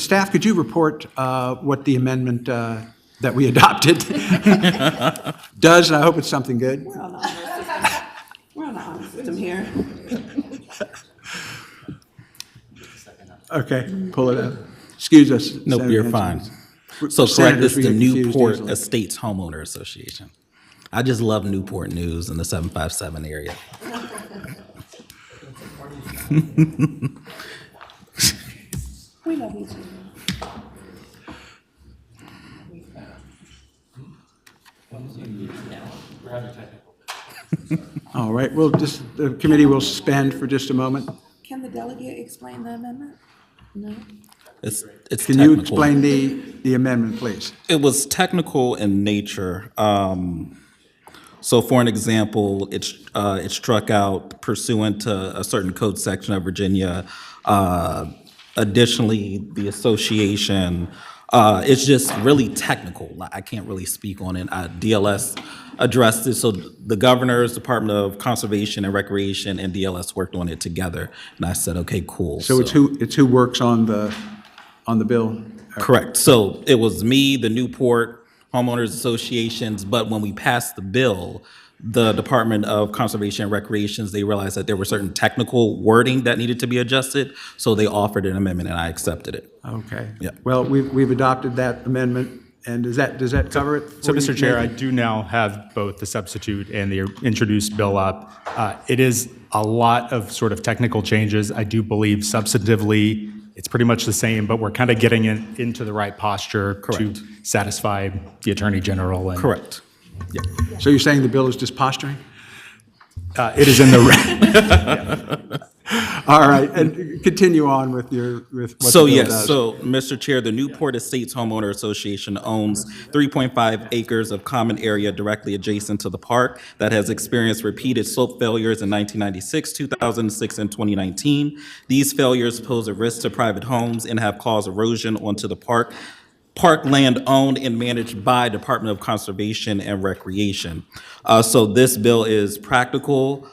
Speaker 2: staff, could you report what the amendment that we adopted does? And I hope it's something good.
Speaker 5: We're on the honor system here.
Speaker 2: Okay, pull it up. Excuse us.
Speaker 12: Nope,
Speaker 2: Senator
Speaker 12: you're
Speaker 2: Henson.
Speaker 12: fine. So correct,
Speaker 2: Senators,
Speaker 12: this
Speaker 2: we
Speaker 12: the
Speaker 2: get confused
Speaker 12: Newport
Speaker 2: easily.
Speaker 12: Estates Homeowner Association. I just love Newport News in the 757 area.
Speaker 5: We love each other.
Speaker 2: All right, the committee will suspend for just a moment.
Speaker 5: Can the delegate explain the amendment? No?
Speaker 12: It's
Speaker 2: Can you
Speaker 12: technical.
Speaker 2: explain the amendment, please?
Speaker 12: It was technical in nature. So for an example, it struck out pursuant to a certain code section of Virginia. Additionally, the association, it's just really technical. I can't really speak on it. DLS addressed it. So the governor's Department of Conservation and Recreation and DLS worked on it together. And I said, okay, cool.
Speaker 2: So it's who works on the bill?
Speaker 12: Correct. So it was me, the Newport Homeowners Associations, but when we passed the bill, the Department of Conservation and Recreations, they realized that there were certain technical wording that needed to be adjusted, so they offered an amendment and I accepted it.
Speaker 2: Okay.
Speaker 12: Yeah.
Speaker 2: Well, we've adopted that amendment, and does that cover it?
Speaker 13: So,
Speaker 2: for you,
Speaker 13: Mr. Chair, I
Speaker 2: Nathan?
Speaker 13: do now have both the substitute and the introduced bill up. It is a lot of sort of technical changes. I do believe substantively it's pretty much the same, but we're kind of getting into the right posture to satisfy the Attorney General. And,
Speaker 12: Correct.
Speaker 13: Yeah.
Speaker 2: So you're saying the bill is just posturing?
Speaker 13: It is in the.
Speaker 2: All right, and continue on with what
Speaker 12: So
Speaker 2: the bill
Speaker 12: yes,
Speaker 2: does.
Speaker 12: so Mr. Chair, the Newport Estates Homeowner Association owns 3.5 acres of common area directly adjacent to the park that has experienced repeated slope failures in 1996, 2006, and 2019. These failures pose a risk to private homes and have caused erosion onto the parkland owned and managed by Department of Conservation and Recreation. So this bill is practical.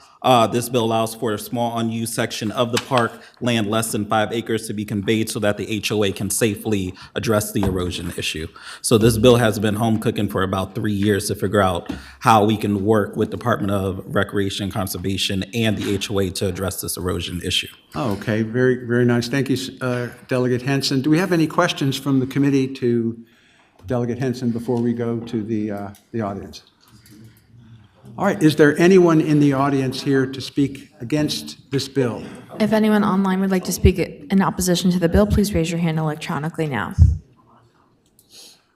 Speaker 12: This bill allows for a small unused section of the park land less than 5 acres to be conveyed so that the HOA can safely address the erosion issue. So this bill has been home cooking for about 3 years to figure out how we can work with Department of Recreation and Conservation and the HOA to address this erosion issue.
Speaker 2: Oh, okay, very, very nice. Thank you, Delegate Henson. Do we have any questions from the committee to Delegate Henson before we go to the audience? All right, is there anyone in the audience here to speak against this bill?
Speaker 11: If anyone online would like to speak in opposition to the bill, please raise your hand electronically now.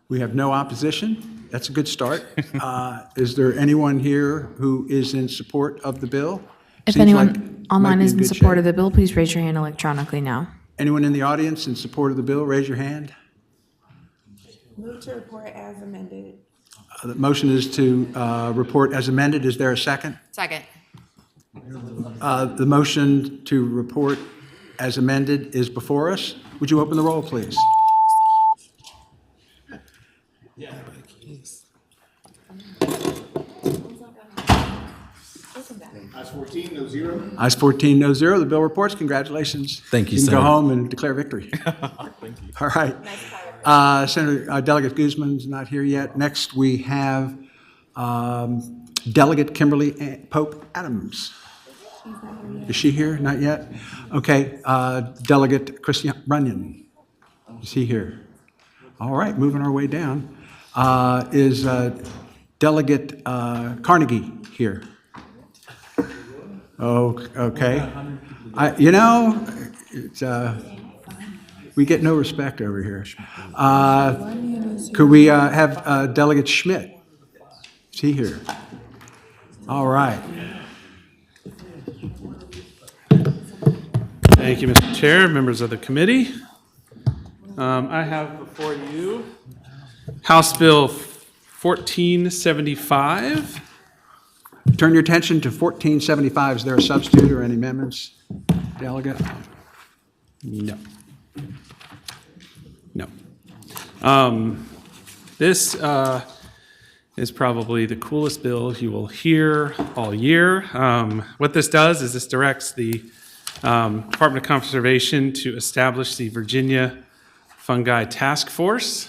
Speaker 2: We have no opposition. That's a good start. Is there anyone here who is in support of the bill?
Speaker 11: If
Speaker 2: Seems
Speaker 11: anyone
Speaker 2: like it
Speaker 11: online
Speaker 2: might be
Speaker 11: is in
Speaker 2: good
Speaker 11: support
Speaker 2: shape.
Speaker 11: of the bill, please raise your hand electronically now.
Speaker 2: Anyone in the audience in support of the bill, raise your hand.
Speaker 5: Move to report as amended.
Speaker 2: The motion is to report as amended. Is there a second?
Speaker 11: Second.
Speaker 2: The motion to report as amended is before us. Would you open the roll, please?
Speaker 6: Ayes 14, no zero.
Speaker 2: Ayes 14, no zero. The bill reports. Congratulations.
Speaker 12: Thank you,
Speaker 2: You can go
Speaker 12: Senator.
Speaker 2: home and declare victory.
Speaker 12: Thank you.
Speaker 2: All right. Senator Delegate Guzman's not here yet. Next, we have Delegate Kimberly Pope Adams. Is she here? Not yet? Okay. Delegate Christian Runyon. Is he here? All right, moving our way down. Is Delegate Carnegie here? Oh, okay. We get no respect over here. Could we have Delegate Schmidt? Is he here? All right.
Speaker 14: Thank you, Mr. Chair, members of the committee. I have before you House Bill 1475.
Speaker 2: Turn your attention to 1475. Is there a substitute or any amendments, Delegate?
Speaker 14: No. No. This is probably the coolest bill you will hear all year. What this does is this directs the Department of Conservation to establish the Virginia Fungi Task Force.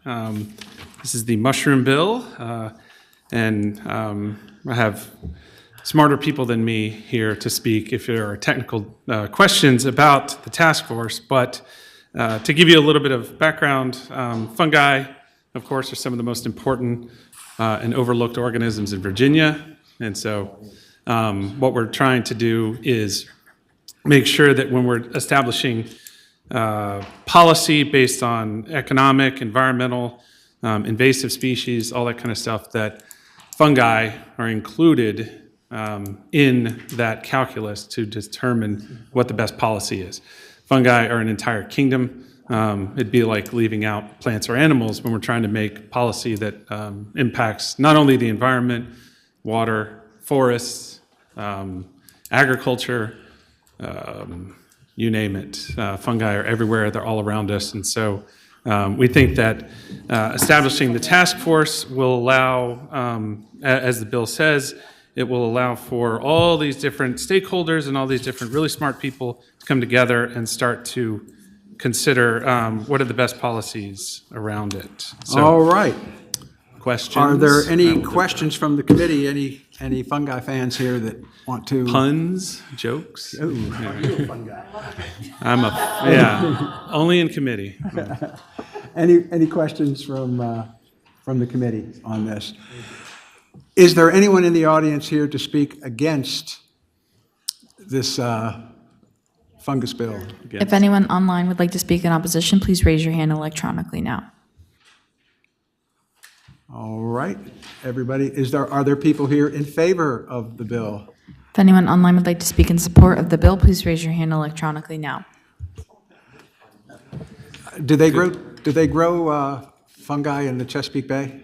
Speaker 14: This is the mushroom bill, and I have smarter people than me here to speak if there are technical questions about the task force. But to give you a little bit of background, fungi, of course, are some of the most important and overlooked organisms in Virginia. And so what we're trying to do is make sure that when we're establishing policy based on economic, environmental, invasive species, all that kind of stuff, that fungi are included in that calculus to determine what the best policy is. Fungi are an entire kingdom. It'd be like leaving out plants or animals when we're trying to make policy that impacts not only the environment, water, forests, agriculture, you name it. Fungi are everywhere. They're all around us. And so we think that establishing the task force will allow, as the bill says, it will allow for all these different stakeholders and all these different really smart people to come together and start to consider what are the best policies around it. So,
Speaker 2: All right.
Speaker 14: questions?
Speaker 2: Are there any questions from the committee? Any fungi fans here that want to?
Speaker 14: Puns, jokes?
Speaker 2: Ooh.
Speaker 14: Yeah, only in committee.
Speaker 2: Any questions from the committee on this? Is there anyone in the audience here to speak against this fungus bill?
Speaker 11: If anyone online would like to speak in opposition, please raise your hand electronically now.
Speaker 2: All right, everybody, are there people here in favor of the bill?
Speaker 11: If anyone online would like to speak in support of the bill, please raise your hand electronically now.
Speaker 2: Do they grow fungi in the Chesapeake Bay?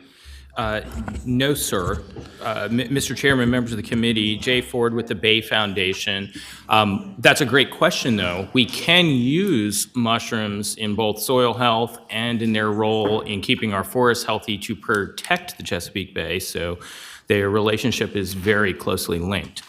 Speaker 15: No, sir. Mr. Chairman, members of the committee, Jay Ford with the Bay Foundation. That's a great question, though. We can use mushrooms in both soil health and in their role in keeping our forests healthy to protect the Chesapeake Bay, so their relationship is very closely linked.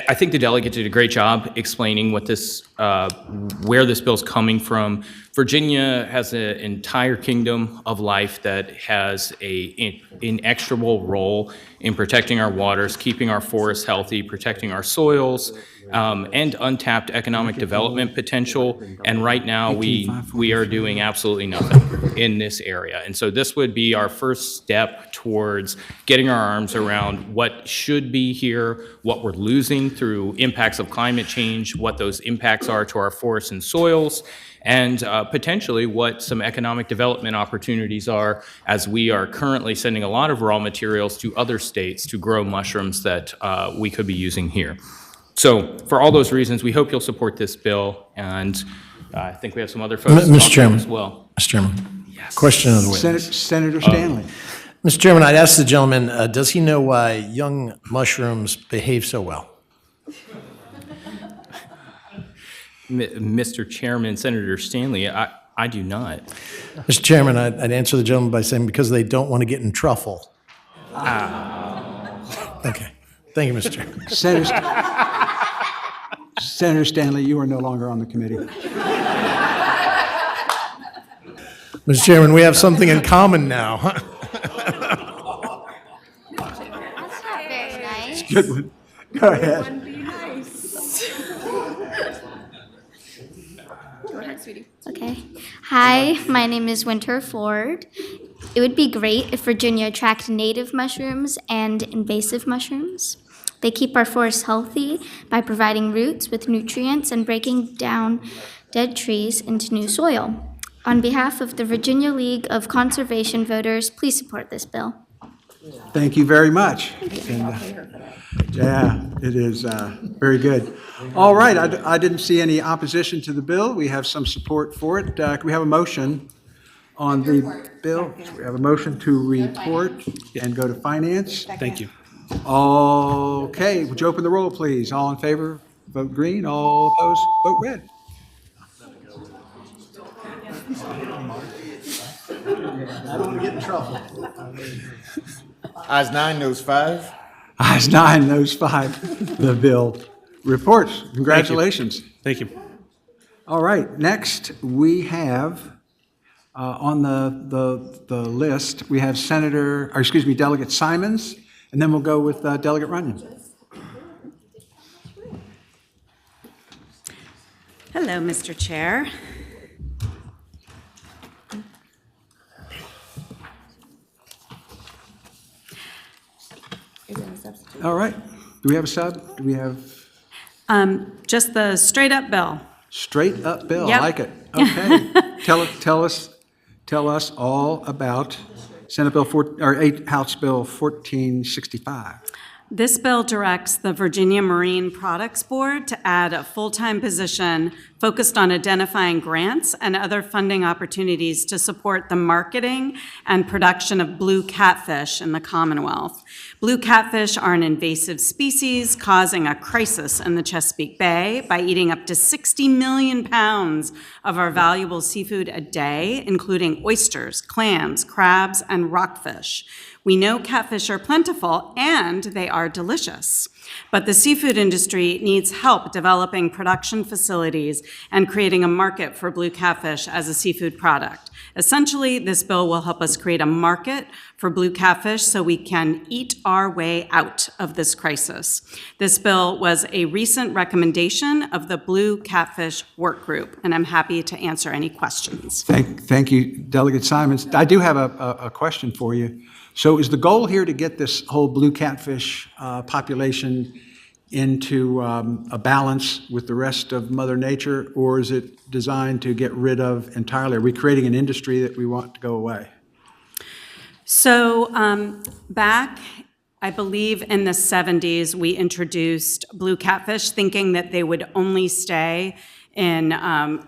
Speaker 15: I think the delegate did a great job explaining what this, where this bill's coming from. Virginia has an entire kingdom of life that has an inexorable role in protecting our waters, keeping our forests healthy, protecting our soils, and untapped economic development potential. And right now, we are doing absolutely nothing. in this area. And so this would be our first step towards getting our arms around what should be here, what we're losing through impacts of climate change, what those impacts are to our forests and soils, and potentially what some economic development opportunities are, as we are currently sending a lot of raw materials to other states to grow mushrooms that we could be using here. So for all those reasons, we hope you'll support this bill, and I think we have some other folks
Speaker 8: Mr. Chairman,
Speaker 15: as well.
Speaker 8: Mr. Chairman, question of the witness.
Speaker 2: Senator Stanley.
Speaker 8: Mr. Chairman, I'd ask the gentleman, does he know why young mushrooms behave so well?
Speaker 15: Mr. Chairman, Senator Stanley, I do not.
Speaker 8: Mr. Chairman, I'd answer the gentleman by saying because they don't want to get in truffle. Okay. Thank you, Mr. Chairman.
Speaker 2: Senator Stanley, you are no longer on the committee.
Speaker 8: Mr. Chairman, we have something in common now.
Speaker 16: Very nice.
Speaker 2: Good one. Go ahead.
Speaker 16: Go ahead, sweetie. Okay. Hi, my name is Winter Ford. It would be great if Virginia attracted native mushrooms and invasive mushrooms. They keep our forests healthy by providing roots with nutrients and breaking down dead trees into new soil. On behalf of the Virginia League of Conservation Voters, please support this bill.
Speaker 2: Thank you very much. And, yeah, it is very good. All right, I didn't see any opposition to the bill. We have some support for it. Can we have a motion on the bill? We have a motion to report and go to finance.
Speaker 14: Thank you.
Speaker 2: Okay, would you open the roll, please? All in favor, vote green. All opposed, vote red.
Speaker 3: I don't want to get in trouble. Ayes 9, noes 5.
Speaker 2: Ayes 9, noes 5. The bill reports. Congratulations.
Speaker 14: Thank you.
Speaker 2: All right, next we have on the list, we have Delegate Simons, and then we'll go with Delegate Runyon.
Speaker 17: Hello, Mr. Chair.
Speaker 2: All right, do we have a sub? Do we have?
Speaker 17: Just the straight up bill.
Speaker 2: Straight up bill,
Speaker 17: Yep.
Speaker 2: I like it. Okay, tell us all about Senate Bill House Bill 1465.
Speaker 17: This bill directs the Virginia Marine Products Board to add a full-time position focused on identifying grants and other funding opportunities to support the marketing and production of blue catfish in the Commonwealth. Blue catfish are an invasive species causing a crisis in the Chesapeake Bay by eating up to 60 million pounds of our valuable seafood a day, including oysters, clams, crabs, and rockfish. We know catfish are plentiful and they are delicious, but the seafood industry needs help developing production facilities and creating a market for blue catfish as a seafood product. Essentially, this bill will help us create a market for blue catfish so we can eat our way out of this crisis. This bill was a recent recommendation of the Blue Catfish Work Group, and I'm happy to answer any questions.
Speaker 2: Thank you, Delegate Simons. I do have a question for you. So is the goal here to get this whole blue catfish population into a balance with the rest of Mother Nature, or is it designed to get rid of entirely? Are we creating an industry that we want to go away?
Speaker 17: So back, I believe in the 70s, we introduced blue catfish thinking that they would only stay in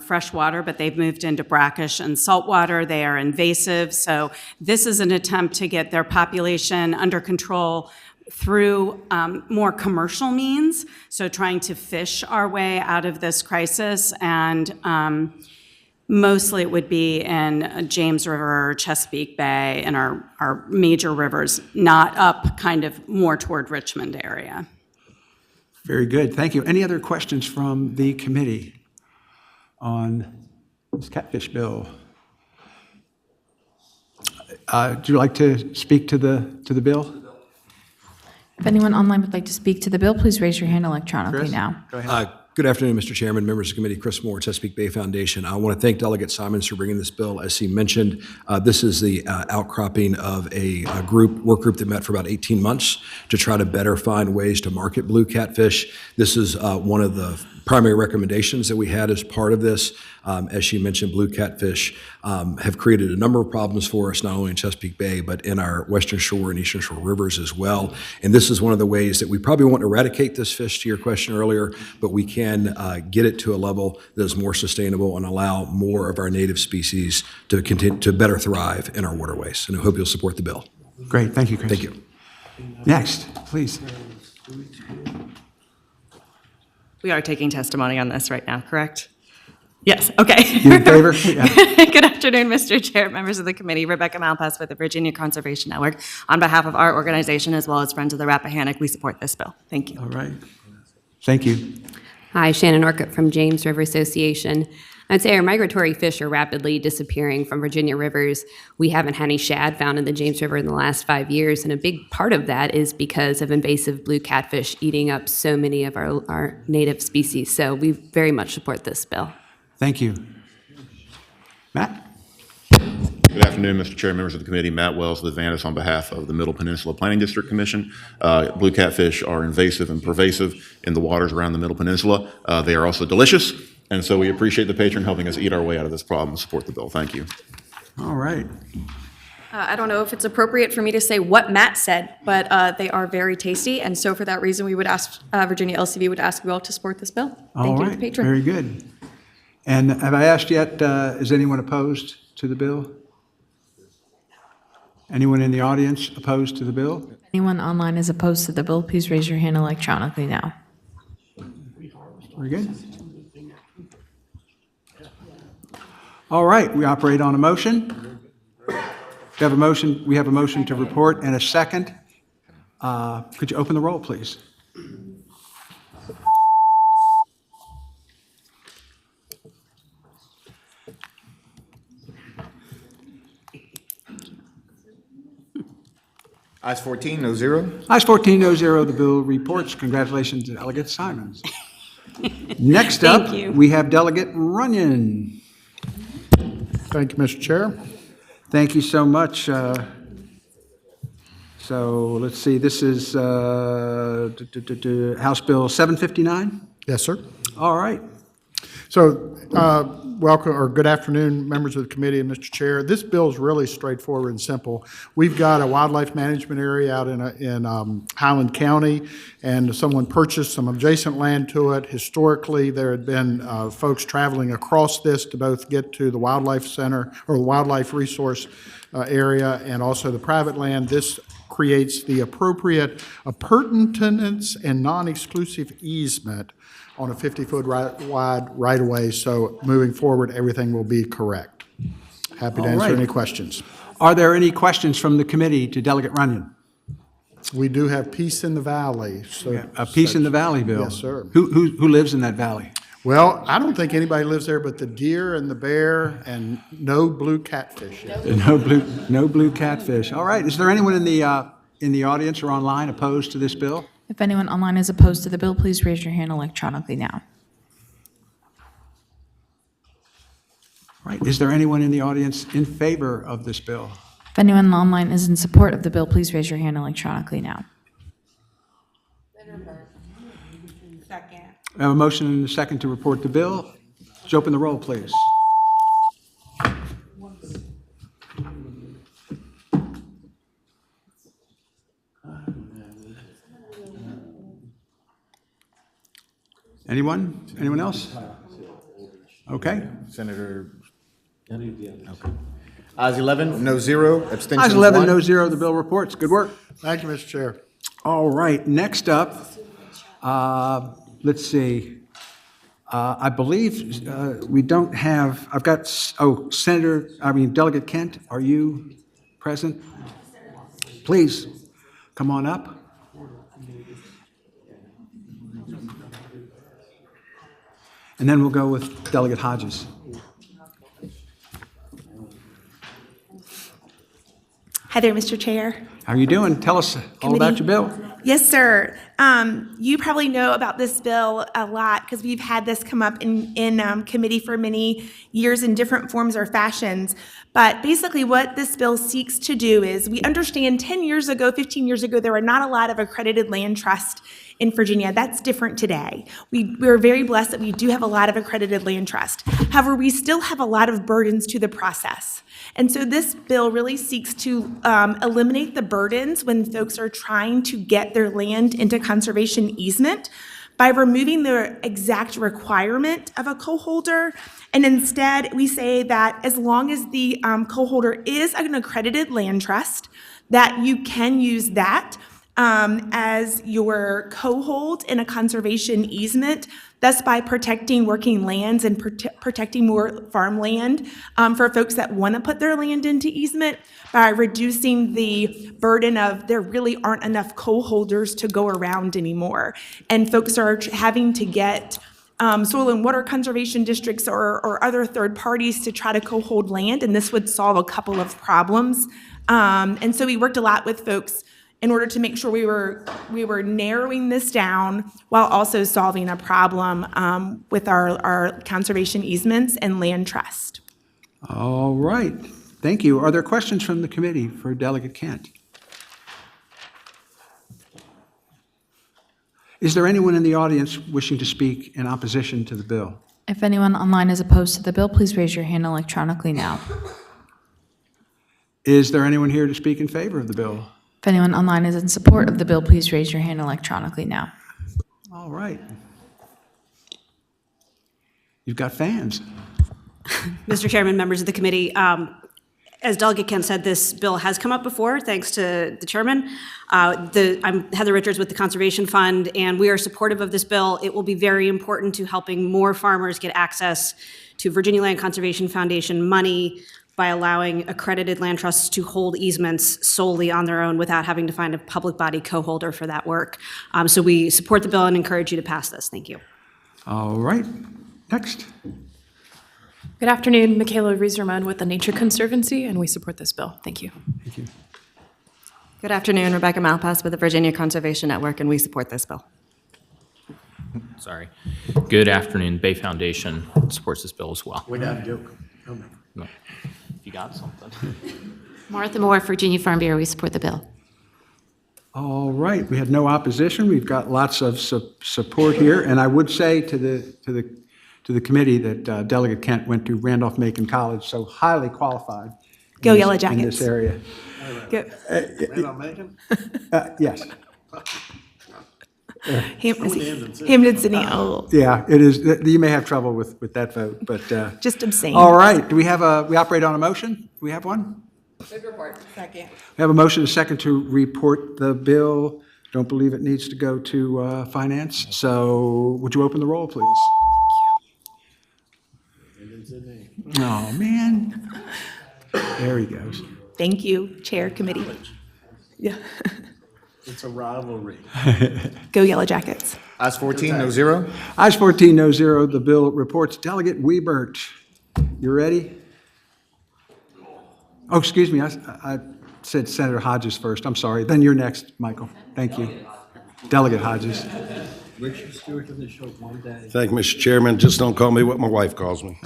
Speaker 17: fresh water, but they've moved into brackish and saltwater. They are invasive. So this is an attempt to get their population under control through more commercial means. So trying to fish our way out of this crisis, and mostly it would be in James River, Chesapeake Bay, and our major rivers, not up kind of more toward Richmond area.
Speaker 2: Very good, thank you. Any other questions from the committee on this catfish bill? Would you like to speak to the bill?
Speaker 11: If anyone online would like to speak to the bill, please raise your hand electronically
Speaker 2: Chris?
Speaker 11: now.
Speaker 2: Go ahead. Good afternoon, Mr. Chairman, members of the committee. Chris Moore, Chesapeake Bay Foundation. I want to thank Delegate Simons for bringing this bill. As he mentioned, this is the outcropping of a work group that met for about 18 months to try to better find ways to market blue catfish. This is one of the primary recommendations that we had as part of this. As she mentioned, blue catfish have created a number of problems for us, not only in Chesapeake Bay, but in our Western Shore and Eastern Shore rivers as well. And this is one of the ways that we probably won't eradicate this fish, to your question earlier, but we can get it to a level that is more sustainable and allow more of our native species to continue to better thrive in our waterways. And I hope you'll support the bill. Great, thank you, Chris. Thank you.
Speaker 18: Next, please.
Speaker 4: We are taking testimony on this right now, correct? Yes, okay.
Speaker 2: You in favor? Yeah.
Speaker 4: Good afternoon, Mr. Chair, members of the committee. Rebecca Malpass with the Virginia Conservation Network. On behalf of our organization, as well as Friends of the Rappahannock, we support this bill. Thank you.
Speaker 2: All right. Thank you.
Speaker 19: Hi, Shannon Orcutt from James River Association. I'd say our migratory fish are rapidly disappearing from Virginia rivers. We haven't had any shad found in the James River in the last 5 years, and a big part of that is because of invasive blue catfish eating up so many of our native species. So we very much support this bill.
Speaker 2: Thank you. Matt?
Speaker 20: Good afternoon, Mr. Chair, members of the committee. Matt Wells, Levantis, on behalf of the Middle Peninsula Planning District Commission. Blue catfish are invasive and pervasive in the waters around the Middle Peninsula. They are also delicious, and so we appreciate the patron helping us eat our way out of this problem and support the bill. Thank you.
Speaker 2: All right.
Speaker 21: I don't know if it's appropriate for me to say what Matt said, but they are very tasty, and so for that reason, we would ask, Virginia LCV would ask you all to support this bill. Thank you to the patron.
Speaker 2: Very good. And have I asked yet, is anyone opposed to the bill? Anyone in the audience opposed to the bill?
Speaker 11: Anyone online is opposed to the bill, please raise your hand electronically now.
Speaker 2: Very good. All right, we operate on a motion. We have a motion to report and a second. Could you open the roll, please?
Speaker 3: Ayes 14, no zero.
Speaker 2: Ayes 14, no zero. The bill reports. Congratulations to Delegate Simons. Next up, we have Delegate Runyon.
Speaker 22: Thank you, Mr. Chair.
Speaker 2: Thank you so much. So let's see, this is House Bill 759?
Speaker 22: Yes, sir.
Speaker 2: All right.
Speaker 22: So welcome, or good afternoon, members of the committee and Mr. Chair. This bill is really straightforward and simple. We've got a wildlife management area out in Highland County, and someone purchased some adjacent land to it. Historically, there had been folks traveling across this to both get to the wildlife center or the wildlife resource area and also the private land. This creates the appropriate appurtenance and non-exclusive easement on a 50-foot wide right-of-way, so moving forward, everything will be correct. Happy to answer any questions.
Speaker 2: Are there any questions from the committee to Delegate Runyon?
Speaker 22: We do have Peace in the Valley. So
Speaker 2: yeah, a Peace in the Valley bill.
Speaker 22: Yes, sir.
Speaker 2: Who lives in that valley?
Speaker 22: Well, I don't think anybody lives there but the deer and the bear and no blue catfish.
Speaker 2: No blue catfish. All right. Is there anyone in the audience or online opposed to this bill?
Speaker 11: If anyone online is opposed to the bill, please raise your hand electronically now.
Speaker 2: Right. Is there anyone in the audience in favor of this bill?
Speaker 11: If anyone online is in support of the bill, please raise your hand electronically now.
Speaker 5: Second.
Speaker 2: I have a motion and a second to report the bill. Just open the roll, please. Anyone? Anyone else? Okay.
Speaker 3: Senator. Okay. Ayes 11, no zero. Abstentions.
Speaker 2: Ayes 11,
Speaker 3: 1.
Speaker 2: no zero. The bill reports. Good work.
Speaker 22: Thank you, Mr. Chair.
Speaker 2: All right. Next up, let's see. I believe we don't have. I've got. Delegate Kent, are you present? Please come on up. And then we'll go with Delegate Hodges.
Speaker 23: Hi there, Mr. Chair.
Speaker 2: How are you doing? Tell us all about your bill.
Speaker 23: Yes, sir.
Speaker 1: You probably know about this bill a lot because we've had this come up in committee for many years in different forms or fashions. But basically what this bill seeks to do is, we understand 10 years ago, 15 years ago, there were not a lot of accredited land trusts in Virginia. That's different today. We're very blessed that we do have a lot of accredited land trust. However, we still have a lot of burdens to the process. And so this bill really seeks to eliminate the burdens when folks are trying to get their land into conservation easement by removing the exact requirement of a co-holder. And instead, we say that as long as the co-holder is an accredited land trust, that you can use that as your co-hold in a conservation easement, thus by protecting working lands and protecting more farmland for folks that want to put their land into easement, by reducing the burden of there really aren't enough co-holders to go around anymore. And folks are having to get soil and water conservation districts or other third parties to try to co-hold land, and this would solve a couple of problems. And so we worked a lot with folks in order to make sure we were narrowing this down while also solving a problem with our conservation easements and land trust.
Speaker 2: All right. Thank you. Are there questions from the committee for Delegate Kent? Is there anyone in the audience wishing to speak in opposition to the bill?
Speaker 11: If anyone online is opposed to the bill, please raise your hand electronically now.
Speaker 2: Is there anyone here to speak in favor of the bill?
Speaker 11: If anyone online is in support of the bill, please raise your hand electronically now.
Speaker 2: All right. You've got fans.
Speaker 9: Mr. Chairman, members of the committee, as Delegate Kent said, this bill has come up before, thanks to the chairman. I'm Heather Richards with the Conservation Fund, and we are supportive of this bill. It will be very important to helping more farmers get access to Virginia Land Conservation Foundation money by allowing accredited land trusts to hold easements solely on their own without having to find a public body co-holder for that work. So we support the bill and encourage you to pass this. Thank you.
Speaker 2: All right. Next.
Speaker 23: Good afternoon, Michaela Rieserman with the Nature Conservancy, and we support this bill. Thank you.
Speaker 2: Thank you.
Speaker 24: Good afternoon, Rebecca Malpass with the Virginia Conservation Network, and we support this bill.
Speaker 15: Sorry. Good afternoon. Bay Foundation supports this bill as well.
Speaker 8: We got a joke.
Speaker 15: No. You got something.
Speaker 25: Martha Moore, Virginia Farm Bureau, we support the bill.
Speaker 2: All right. We had no opposition. We've got lots of support here, and I would say to the committee that Delegate Kent went to Randolph-Macon College, so highly qualified.
Speaker 1: Go Yellow Jackets.
Speaker 2: In this area.
Speaker 1: Go.
Speaker 8: Randolph-Macon?
Speaker 2: Yes.
Speaker 1: Hampden City. Oh.
Speaker 2: Yeah, it is. You may have trouble with that vote, but.
Speaker 1: Just abstain.
Speaker 2: All right. Do we operate on a motion? Do we have one?
Speaker 7: Big report. Second.
Speaker 2: We have a motion, a second to report the bill. Don't believe it needs to go to finance. So would you open the roll, please? Oh, man. There he goes.
Speaker 1: Thank you, Chair, Committee. Yeah.
Speaker 8: It's a rivalry.
Speaker 1: Go Yellow Jackets.
Speaker 3: Ayes 14, no zero.
Speaker 2: Ayes 14, no zero. The bill reports. Delegate Wiebert, you ready? Oh, excuse me. I said Senator Hodges first. I'm sorry. Then you're next, Michael. Thank you. Delegate Hodges.
Speaker 8: Richard Stewart of the show one day.
Speaker 26: Thank you, Mr. Chairman. Just don't call me what my wife calls me.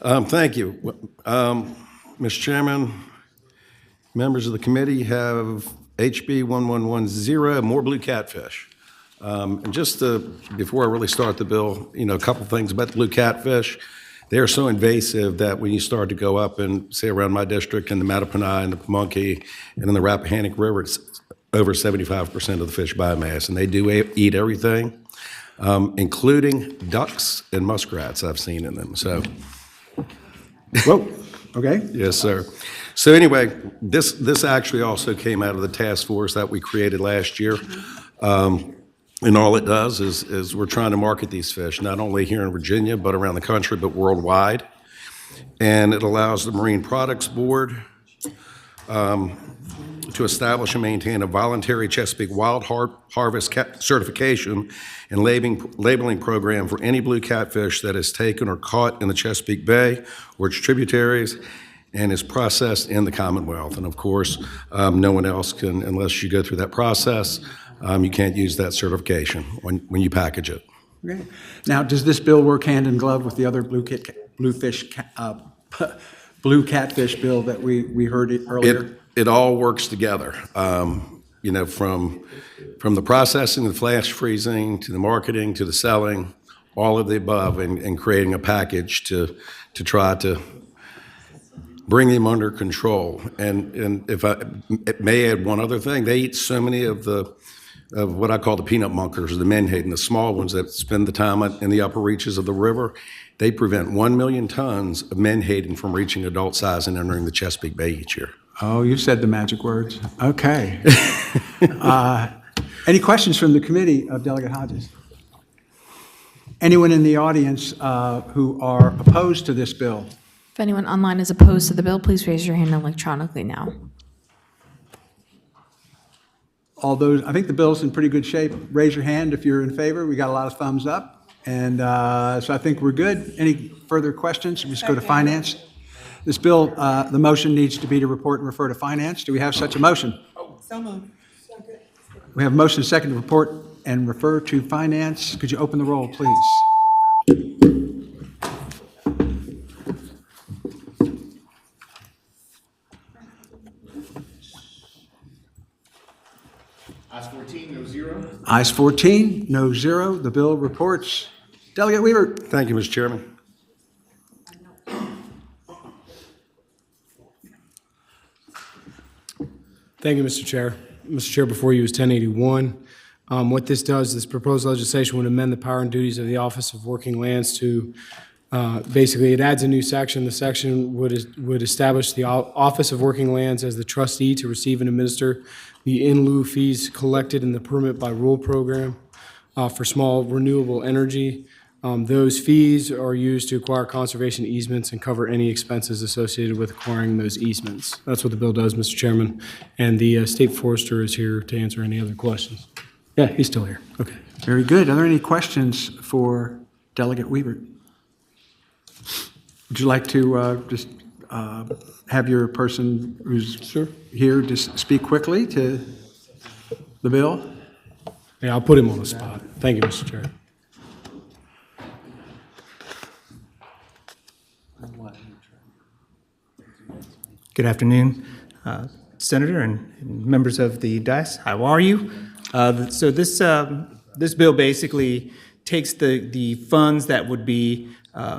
Speaker 26: Thank you. Mr. Chairman, members of the committee have HB 1110, more blue catfish. And just before I really start the bill, a couple things about the blue catfish. They are so invasive that when you start to go up and say around my district and the Mattaponi and the Pamunkey and in the Rappahannock River, it's over 75% of the fish biomass, and they do eat everything, including ducks and muskrats I've seen in them. So,
Speaker 2: whoa, okay.
Speaker 26: Yes, sir. So anyway, this actually also came out of the task force that we created last year. And all it does is we're trying to market these fish, not only here in Virginia, but around the country, but worldwide. And it allows the Marine Products Board to establish and maintain a voluntary Chesapeake Wild Harvest certification and labeling program for any blue catfish that is taken or caught in the Chesapeake Bay or its tributaries, and is processed in the Commonwealth. And of course, no one else can, unless you go through that process, you can't use that certification when you package it.
Speaker 2: Okay. Now, does this bill work hand in glove with the other blue catfish bill that we heard it earlier?
Speaker 26: It all works together. You know, from the processing, the flash freezing, to the marketing, to the selling, all of the above, and creating a package to try to bring them under control. And if I may add one other thing, they eat so many of what I call the peanut monkers, the menhaden, the small ones that spend the time in the upper reaches of the river. They prevent 1 million tons of menhaden from reaching adult size and entering the Chesapeake Bay each year.
Speaker 2: Oh, you said the magic words. Okay. Any questions from the committee of Delegate Hodges? Anyone in the audience who are opposed to this bill?
Speaker 11: If anyone online is opposed to the bill, please raise your hand electronically now.
Speaker 2: All those, I think the bill's in pretty good shape. Raise your hand if you're in favor. We got a lot of thumbs up. And so I think we're good. Any further questions? We just go to finance. This bill, the motion needs to be to report and refer to finance. Do we have such a motion?
Speaker 7: So moved.
Speaker 2: We have a motion second to report and refer to finance. Could you open the roll, please?
Speaker 3: Ayes 14, no zero.
Speaker 2: Ayes 14, no zero. The bill reports. Delegate Weaver.
Speaker 26: Thank you, Mr. Chairman.
Speaker 6: Thank you, Mr. Chair. Mr. Chair, before you is 1081. What this does, this proposed legislation would amend the power and duties of the Office of Working Lands to, basically, it adds a new section. The section would establish the Office of Working Lands as the trustee to receive and administer the in lieu fees collected in the Permit by Rule program for small renewable energy. Those fees are used to acquire conservation easements and cover any expenses associated with acquiring those easements. That's what the bill does, Mr. Chairman. And the State Forester is here to answer any other questions. Yeah, he's still here. Okay.
Speaker 2: Very good. Are there any questions for Delegate Weaver? Would you like to just have your person who's here just speak quickly to the bill?
Speaker 6: Yeah, I'll put him on the spot. Thank you, Mr. Chair.
Speaker 10: Good afternoon, Senator and members of the dais. How are you? So this bill basically takes the funds that would be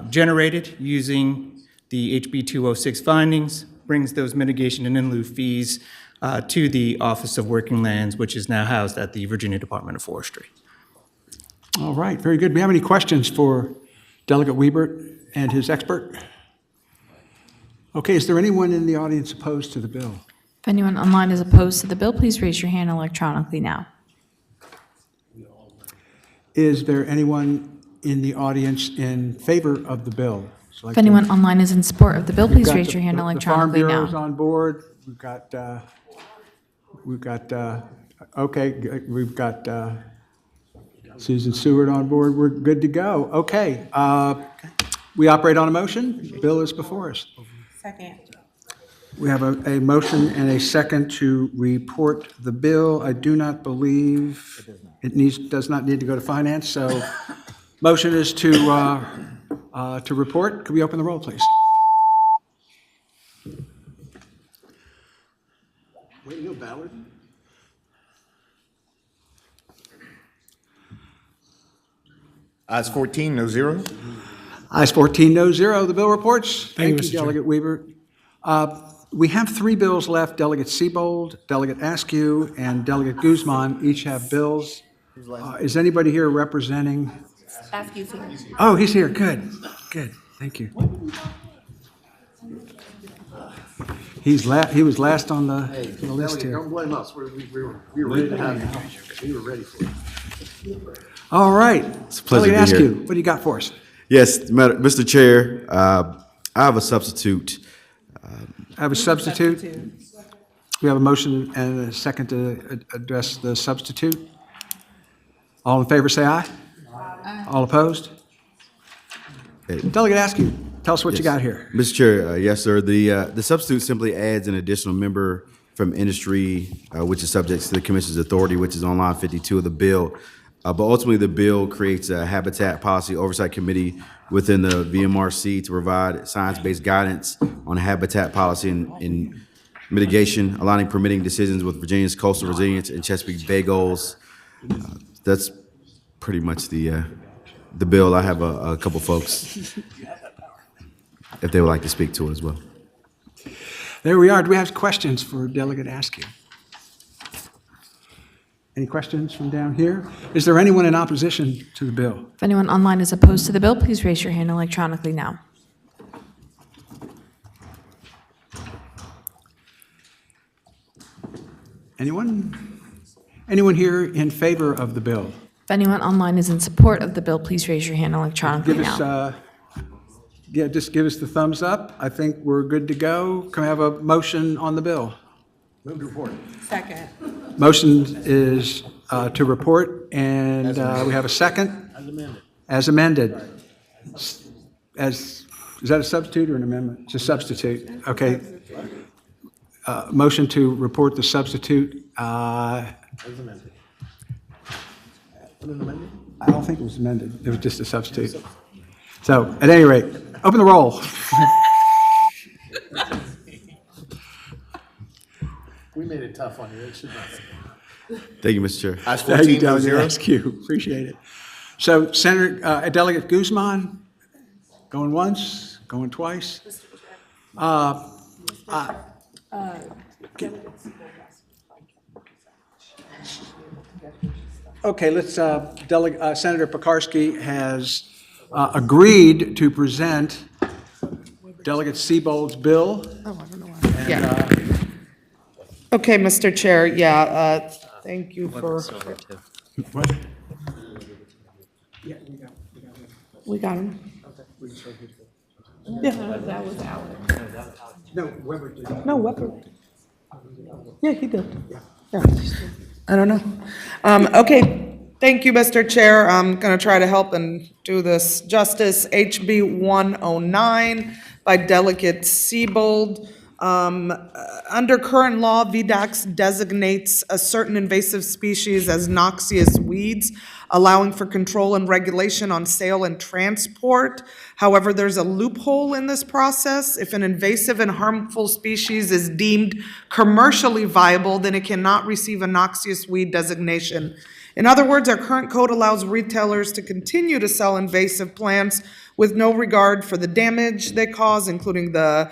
Speaker 10: generated using the HB 206 findings, brings those mitigation and in lieu fees to the Office of Working Lands, which is now housed at the Virginia Department of Forestry.
Speaker 2: All right, very good. Do we have any questions for Delegate Weaver and his expert? Okay, is there anyone in the audience opposed to the bill?
Speaker 11: If anyone online is opposed to the bill, please raise your hand electronically now.
Speaker 2: Is there anyone in the audience in favor of the bill?
Speaker 11: If anyone online is in support of the bill, please raise your hand
Speaker 2: The Farm
Speaker 11: electronically
Speaker 2: Bureau's
Speaker 11: now.
Speaker 2: on board. We've got Susan Seward on board. We're good to go. Okay, we operate on a motion. Bill is before us.
Speaker 7: Second.
Speaker 2: We have a motion and a second to report the bill. I do not believe it does not need to go to finance, so motion is to report. Could we open the roll, please? Wait, no Ballard?
Speaker 3: Ayes 14, no zero.
Speaker 2: Ayes 14, no zero. The bill reports.
Speaker 6: Thank you,
Speaker 2: Thank
Speaker 6: Mr.
Speaker 2: you,
Speaker 6: Chair.
Speaker 2: Delegate Weaver. We have 3 bills left. Delegate Siebold, Delegate Askew, and Delegate Guzman each have bills. Is anybody here representing?
Speaker 21: Askew's here.
Speaker 2: Oh, he's here. Good. Good. Thank you. He was last on the list here.
Speaker 10: Don't blame us. We were ready to have you. We were ready for it.
Speaker 2: All right.
Speaker 12: It's a pleasure to be
Speaker 2: Delegate
Speaker 12: here.
Speaker 2: Askew, what do you got for us?
Speaker 12: Yes, Mr. Chair, I have a substitute.
Speaker 2: I have a substitute. We have a motion and a second to address the substitute. All in favor, say aye. Aye. All opposed? Delegate Askew. Tell us what you got here.
Speaker 12: Mr. Chair, yes, sir. The substitute simply adds an additional member from industry, which is subject to the Commission's authority, which is on line 52 of the bill. But ultimately, the bill creates a Habitat Policy Oversight Committee within the VMRC to provide science-based guidance on habitat policy and mitigation, aligning permitting decisions with Virginia's coastal resilience and Chesapeake Bay goals. That's pretty much the bill. I have a couple folks, if they would like to speak to it as well.
Speaker 2: There we are. Do we have questions for Delegate Askew? Any questions from down here? Is there anyone in opposition to the bill?
Speaker 11: If anyone online is opposed to the bill, please raise your hand electronically now.
Speaker 2: Anyone? Anyone here in favor of the bill?
Speaker 11: If anyone online is in support of the bill, please raise your hand electronically
Speaker 2: Give
Speaker 11: now.
Speaker 2: us, just give us the thumbs up. I think we're good to go. Can I have a motion on the bill?
Speaker 26: Move to report.
Speaker 5: Second.
Speaker 2: Motion is to report, and we have a second? As amended. Is that a substitute or an amendment? It's a substitute. Okay. Motion to report the substitute. I don't think it was amended. It was just a substitute. So, at any rate, open the roll.
Speaker 8: We made it tough on you. It should not.
Speaker 12: Thank you, Mr. Chair.
Speaker 8: Ayes
Speaker 2: Thank you,
Speaker 8: 14, no
Speaker 2: Delegate
Speaker 8: zero.
Speaker 2: Askew. Appreciate it. So, Senator, Delegate Guzman, going once, going twice. Okay, let's, Senator Pekarsky has agreed to present Delegate Siebold's bill.
Speaker 7: Yeah. Okay, Mr. Chair, thank you for.
Speaker 2: What?
Speaker 7: We got him. Yeah.
Speaker 23: That was Alex.
Speaker 2: No, Weber did.
Speaker 7: No, Weber. Yeah, he did. Yeah. I don't know. Okay, thank you, Mr. Chair. I'm going to try to help and do this justice. HB 109 by Delegate Siebold. Under current law, VDAX designates a certain invasive species as noxious weeds, allowing for control and regulation on sale and transport. However, there's a loophole in this process. If an invasive and harmful species is deemed commercially viable, then it cannot receive a noxious weed designation. In other words, our current code allows retailers to continue to sell invasive plants with no regard for the damage they cause, including the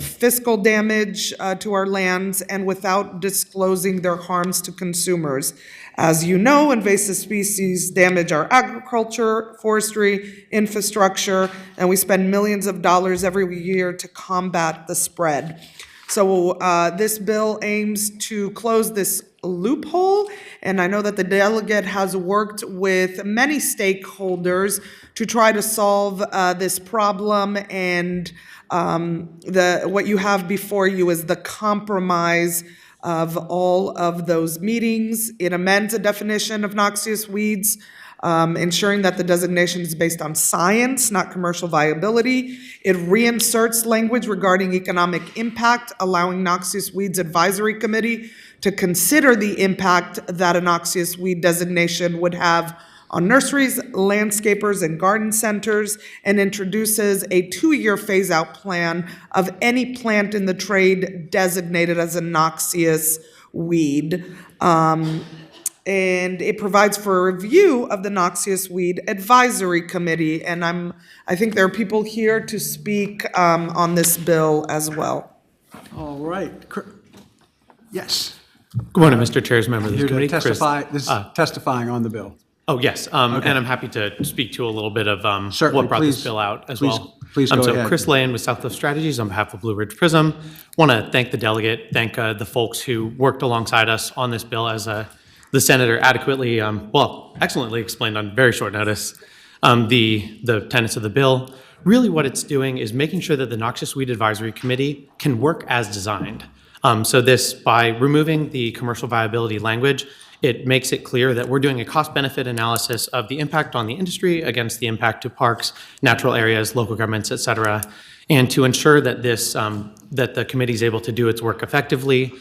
Speaker 7: fiscal damage to our lands, and without disclosing their harms to consumers. As you know, invasive species damage our agriculture, forestry, infrastructure, and we spend millions of dollars every year to combat the spread. So this bill aims to close this loophole, and I know that the delegate has worked with many stakeholders to try to solve this problem, and what you have before you is the compromise of all of those meetings. It amends a definition of noxious weeds, ensuring that the designation is based on science, not commercial viability. It reinserts language regarding economic impact, allowing Noxious Weeds Advisory Committee to consider the impact that a noxious weed designation would have on nurseries, landscapers, and garden centers, and introduces a 2-year phase-out plan of any plant in the trade designated as a noxious weed. And it provides for a review of the Noxious Weed Advisory Committee. And I think there are people here to speak on this bill as well.
Speaker 2: All right. Yes.
Speaker 4: Good morning, Mr. Chair, members of the
Speaker 2: Here to
Speaker 4: committee. Chris-
Speaker 2: testify, this is testifying on the bill.
Speaker 4: Oh, yes, and I'm happy to speak to a little bit of
Speaker 2: Certainly,
Speaker 4: what brought
Speaker 2: please.
Speaker 4: this bill out as
Speaker 2: Please-
Speaker 4: well.
Speaker 2: please go
Speaker 4: So
Speaker 2: ahead.
Speaker 4: Chris Lane with Southcliff Strategies on behalf of Blue Ridge Prism. Want to thank the delegate, thank the folks who worked alongside us on this bill as the senator adequately, excellently explained on very short notice the tenets of the bill. Really what it's doing is making sure that the Noxious Weed Advisory Committee can work as designed. So this, by removing the commercial viability language, it makes it clear that we're doing a cost-benefit analysis of the impact on the industry against the impact to parks, natural areas, local governments, et cetera. And to ensure that that the committee is able to do its work effectively,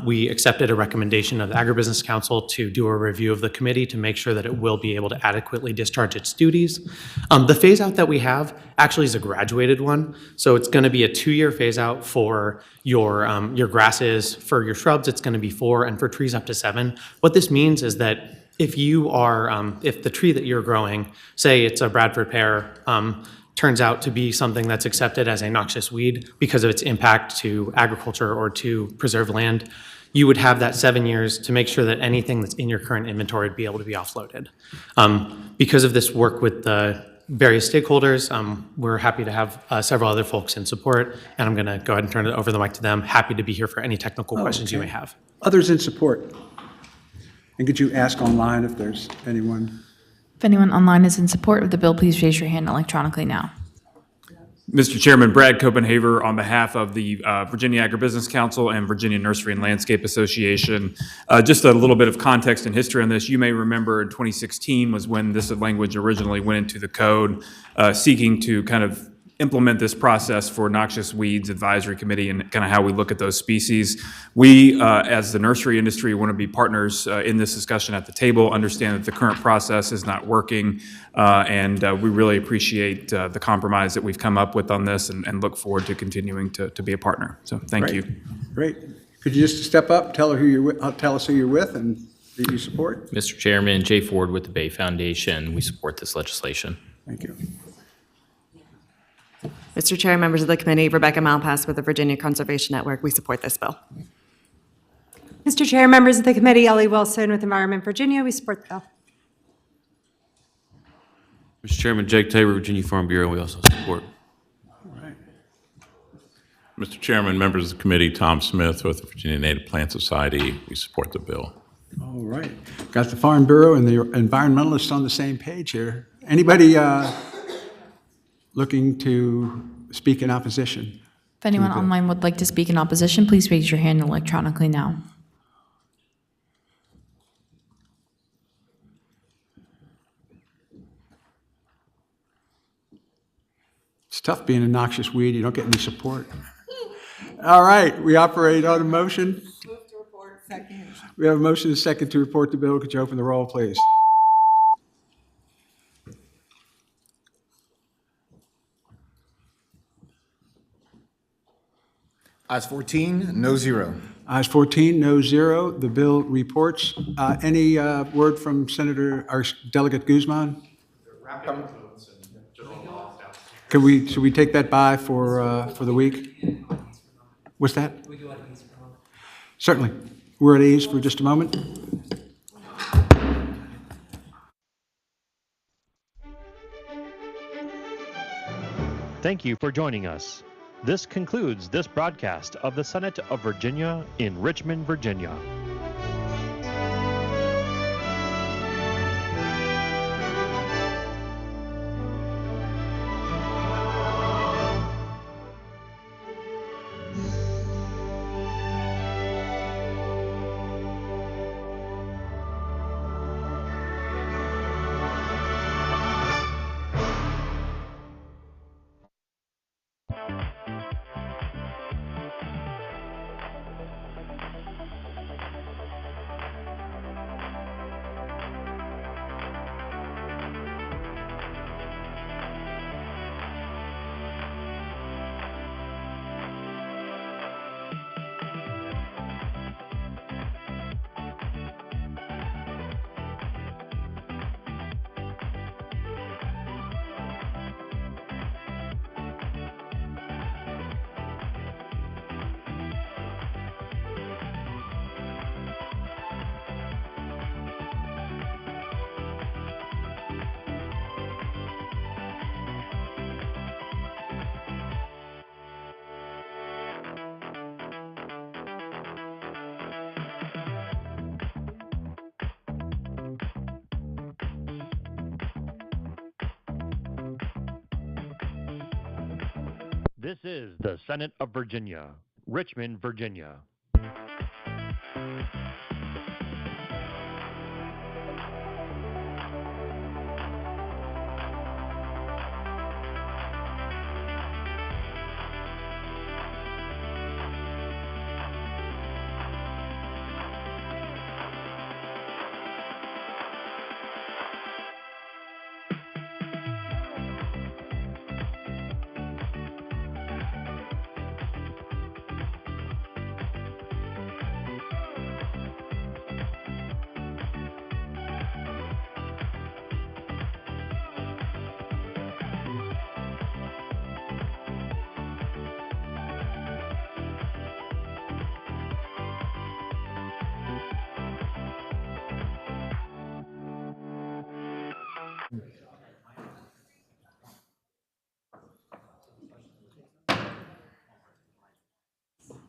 Speaker 4: we accepted a recommendation of the Agribusiness Council to do a review of the committee to make sure that it will be able to adequately discharge its duties. The phase out that we have actually is a graduated one. So it's going to be a 2-year phase out for your grasses, for your shrubs, it's going to be 4, and for trees up to 7. What this means is that if the tree that you're growing, say it's a Bradford pear, turns out to be something that's accepted as a noxious weed because of its impact to agriculture or to preserve land, you would have that 7 years to make sure that anything that's in your current inventory would be able to be offloaded. Because of this work with the various stakeholders, we're happy to have several other folks in support, and I'm going to go ahead and turn it over the mic to them. Happy to be here for any technical questions you may have.
Speaker 2: Others in support? And could you ask online if there's anyone?
Speaker 11: If anyone online is in support of the bill, please raise your hand electronically now.
Speaker 13: Mr. Chairman, Brad Copenhaver on behalf of the Virginia Agribusiness Council and Virginia Nursery and Landscape Association. Just a little bit of context and history on this. You may remember in 2016 was when this language originally went into the code, seeking to kind of implement this process for Noxious Weeds Advisory Committee and kind of how we look at those species. We, as the nursery industry, want to be partners in this discussion at the table, understand that the current process is not working, and we really appreciate the compromise that we've come up with on this and look forward to continuing to be a partner. So thank you.
Speaker 2: Great. Could you just step up, tell us who you're with and that you support?
Speaker 15: Mr. Chairman, Jay Ford with the Bay Foundation. We support this legislation.
Speaker 2: Thank you.
Speaker 24: Mr. Chair, members of the committee, Rebecca Malpass with the Virginia Conservation Network. We support this bill.
Speaker 14: Mr. Chair, members of the committee, Ellie Wilson with Environment Virginia. We support the bill.
Speaker 16: Mr. Chairman, Jake Tabor, Virginia Farm Bureau. We also support.
Speaker 17: Mr. Chairman, members of the committee, Tom Smith with the Virginia Native Plant Society. We support the bill.
Speaker 2: All right. Got the Farm Bureau and the environmentalists on the same page here. Anybody looking to speak in opposition?
Speaker 11: If anyone online would like to speak in opposition, please raise your hand electronically now.
Speaker 2: It's tough being a noxious weed. You don't get any support. All right, we operate on a motion.
Speaker 5: Move to report, second.
Speaker 2: We have a motion and a second to report the bill. Could you open the roll, please?
Speaker 3: Ayes 14, no 0.
Speaker 2: Ayes 14, no 0. The bill reports. Any word from Senator or Delegate Guzman? Should we take that by for the week? What's that? Certainly. We're at ease for just a moment.
Speaker 18: Thank you for joining us. This concludes this broadcast of the Senate of Virginia in Richmond, Virginia. This is the Senate of Virginia, Richmond, Virginia.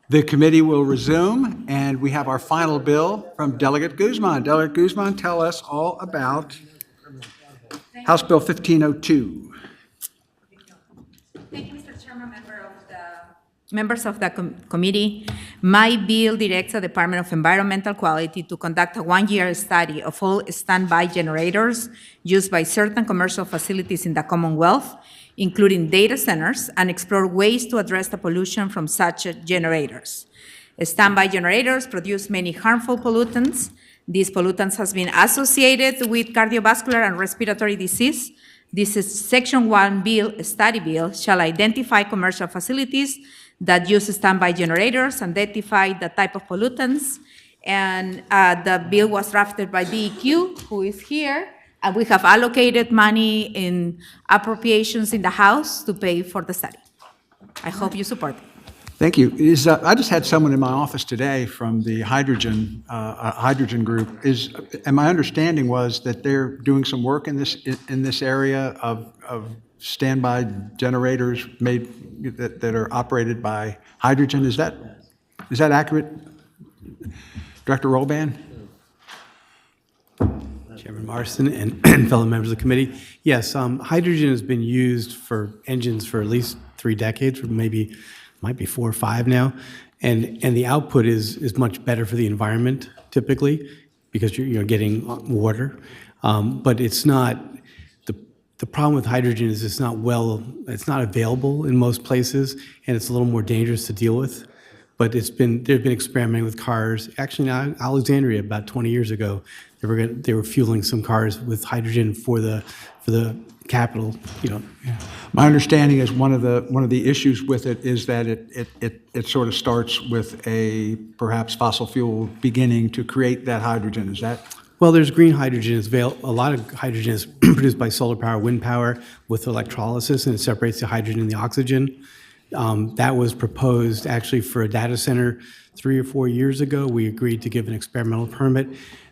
Speaker 2: The committee will resume, and we have our final bill from Delegate Guzman. Delegate Guzman, tell us all about House Bill 1502.
Speaker 1: Thank you, Mr. Chairman, members of the committee. My bill directs the Department of Environmental Quality to conduct a one-year study of all standby generators used by certain commercial facilities in the Commonwealth, including data centers, and explore ways to address the pollution from such generators. Standby generators produce many harmful pollutants. These pollutants have been associated with cardiovascular and respiratory disease. This is Section 1 bill, study bill, shall identify commercial facilities that use standby generators, identify the type of pollutants, and the bill was drafted by BEQ, who is here, and we have allocated money in appropriations in the House to pay for the study. I hope you support it.
Speaker 2: Thank you. I just had someone in my office today from the hydrogen group. And my understanding was that they're doing some work in this area of standby generators that are operated by hydrogen. Is that accurate, Director Rolban?
Speaker 9: Chairman Marston and fellow members of the committee. Yes, hydrogen has been used for engines for at least 3 decades, or might be 4 or 5 now, and the output is much better for the environment typically because you're getting water, but it's not. The problem with hydrogen is it's not available in most places, and it's a little more dangerous to deal with. But they've been experimenting with cars. Actually, now Alexandria, about 20 years ago, they were fueling some cars with hydrogen for the capital.
Speaker 2: My understanding is one of the issues with it is that it sort of starts with a perhaps fossil fuel beginning to create that hydrogen. Is that?
Speaker 9: Well, there's green hydrogen. A lot of hydrogen is produced by solar power, wind power with electrolysis, and it separates the hydrogen and the oxygen. That was proposed actually for a data center 3 or 4 years ago. We agreed to give an experimental permit.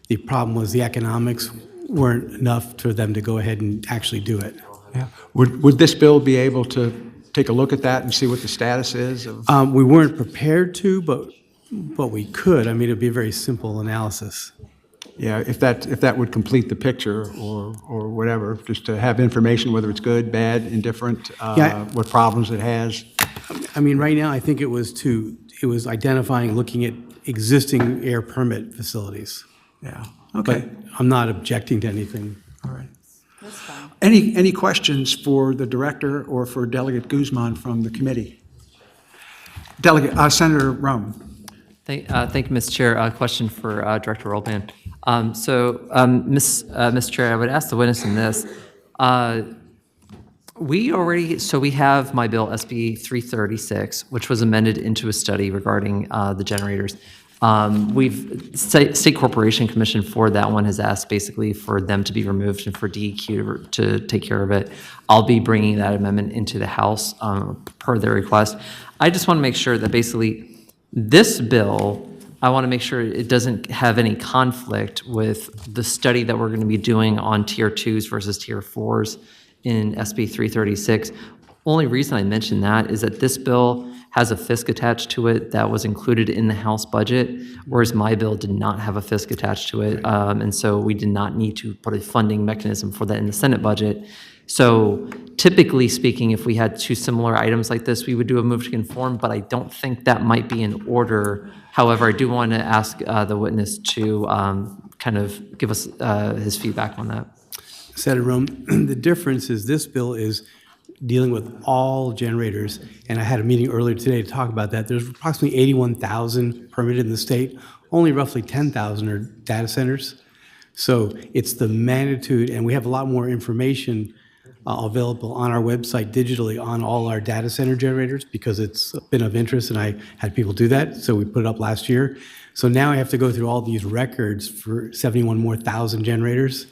Speaker 9: The problem was the economics weren't enough for them to go ahead and actually do it.
Speaker 2: Yeah. Would this bill be able to take a look at that and see what the status is?
Speaker 9: We weren't prepared to, but we could. I mean, it'd be a very simple analysis.
Speaker 2: Yeah, if that would complete the picture or whatever, just to have information, whether it's good, bad, indifferent, what problems it has.
Speaker 9: I mean, right now, I think it was identifying, looking at existing air permit facilities.
Speaker 2: Yeah, okay.
Speaker 9: But I'm not objecting to anything.
Speaker 2: All right. Any questions for the director or for Delegate Guzman from the committee? Senator Rome.
Speaker 19: Thank you, Mr. Chair. A question for Director Rolban. Mr. Chair, I would ask the witness in this. We have my bill SB 336, which was amended into a study regarding the generators. State Corporation Commission for that one has asked basically for them to be removed and for DEQ to take care of it. I'll be bringing that amendment into the House per their request. I just want to make sure that basically this bill, I want to make sure it doesn't have any conflict with the study that we're going to be doing on Tier 2s versus Tier 4s in SB 336. Only reason I mention that is that this bill has a FISC attached to it that was included in the House budget, whereas my bill did not have a FISC attached to it. And so we did not need to put a funding mechanism for that in the Senate budget. So typically speaking, if we had 2 similar items like this, we would do a move to conform, but I don't think that might be in order. However, I do want to ask the witness to kind of give us his feedback on that.
Speaker 9: Senator Rome, the difference is this bill is dealing with all generators, and I had a meeting earlier today to talk about that. There's approximately 81,000 permitted in the state. Only roughly 10,000 are data centers. So it's the magnitude, and we have a lot more information available on our website digitally on all our data center generators because it's been of interest, and I had people do that, so we put it up last year. So now I have to go through all these records for 71 more thousand generators,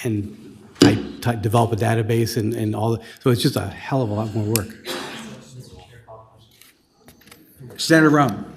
Speaker 9: and I develop a database and all that. So it's just a hell of a lot more work.
Speaker 2: Senator Rome.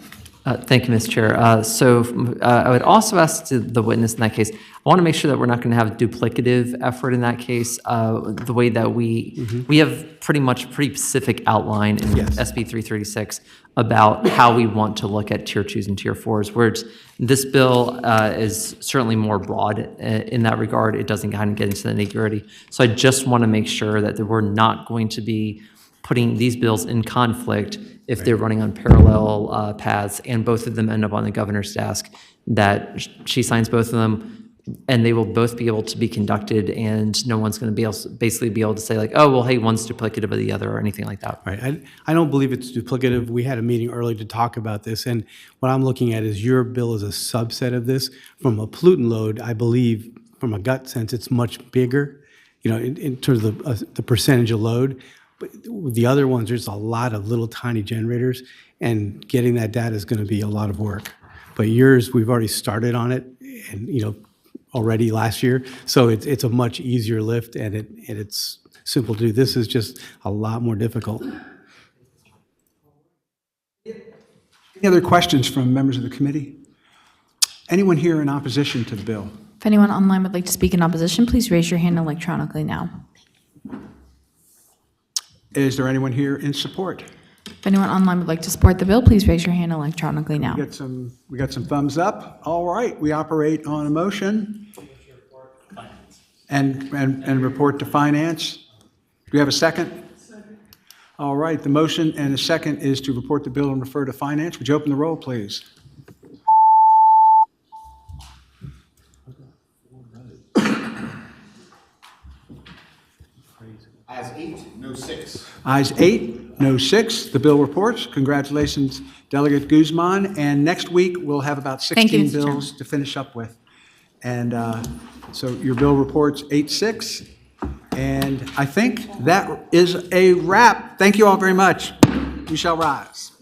Speaker 19: Thank you, Ms. Chair. I would also ask the witness in that case, I want to make sure that we're not going to have duplicative effort in that case. The way that we have pretty specific outline in SB 336 about how we want to look at tier 2s and tier 4s, whereas this bill is certainly more broad in that regard. It doesn't kind of get into the nitty-gritty. So I just want to make sure that we're not going to be putting these bills in conflict if they're running on parallel paths and both of them end up on the governor's desk, that she signs both of them and they will both be able to be conducted and no one's going to be able to say like, oh, well, hey, one's duplicative of the other or anything like that.
Speaker 9: Right. I don't believe it's duplicative. We had a meeting earlier to talk about this, and what I'm looking at is your bill is a subset of this. From a pollutant load, I believe, from a gut sense, it's much bigger, in terms of the percentage of load. But with the other ones, there's a lot of little tiny generators, and getting that data is going to be a lot of work. But yours, we've already started on it, and already last year, so it's a much easier lift, and it's simple to do. This is just a lot more difficult.
Speaker 2: Any other questions from members of the committee? Anyone here in opposition to the bill?
Speaker 11: If anyone online would like to speak in opposition, please raise your hand electronically now.
Speaker 2: Is there anyone here in support?
Speaker 11: If anyone online would like to support the bill, please raise your hand electronically now.
Speaker 2: We got some thumbs up. All right, we operate on a motion and report to finance. Do we have a second? All right, the motion and a second is to report the bill and refer to finance. Would you open the roll, please?
Speaker 3: Ayes 8, no 6.
Speaker 2: Ayes 8, no 6. The bill reports. Congratulations, Delegate Guzman. And next week, we'll have about
Speaker 1: Thank you,
Speaker 2: 16
Speaker 1: Mr. Chairman.
Speaker 2: bills to finish up with. And so your bill reports 8-6. And I think that is a wrap. Thank you all very much. You shall rise.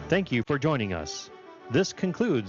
Speaker 18: Thank you for joining us. This concludes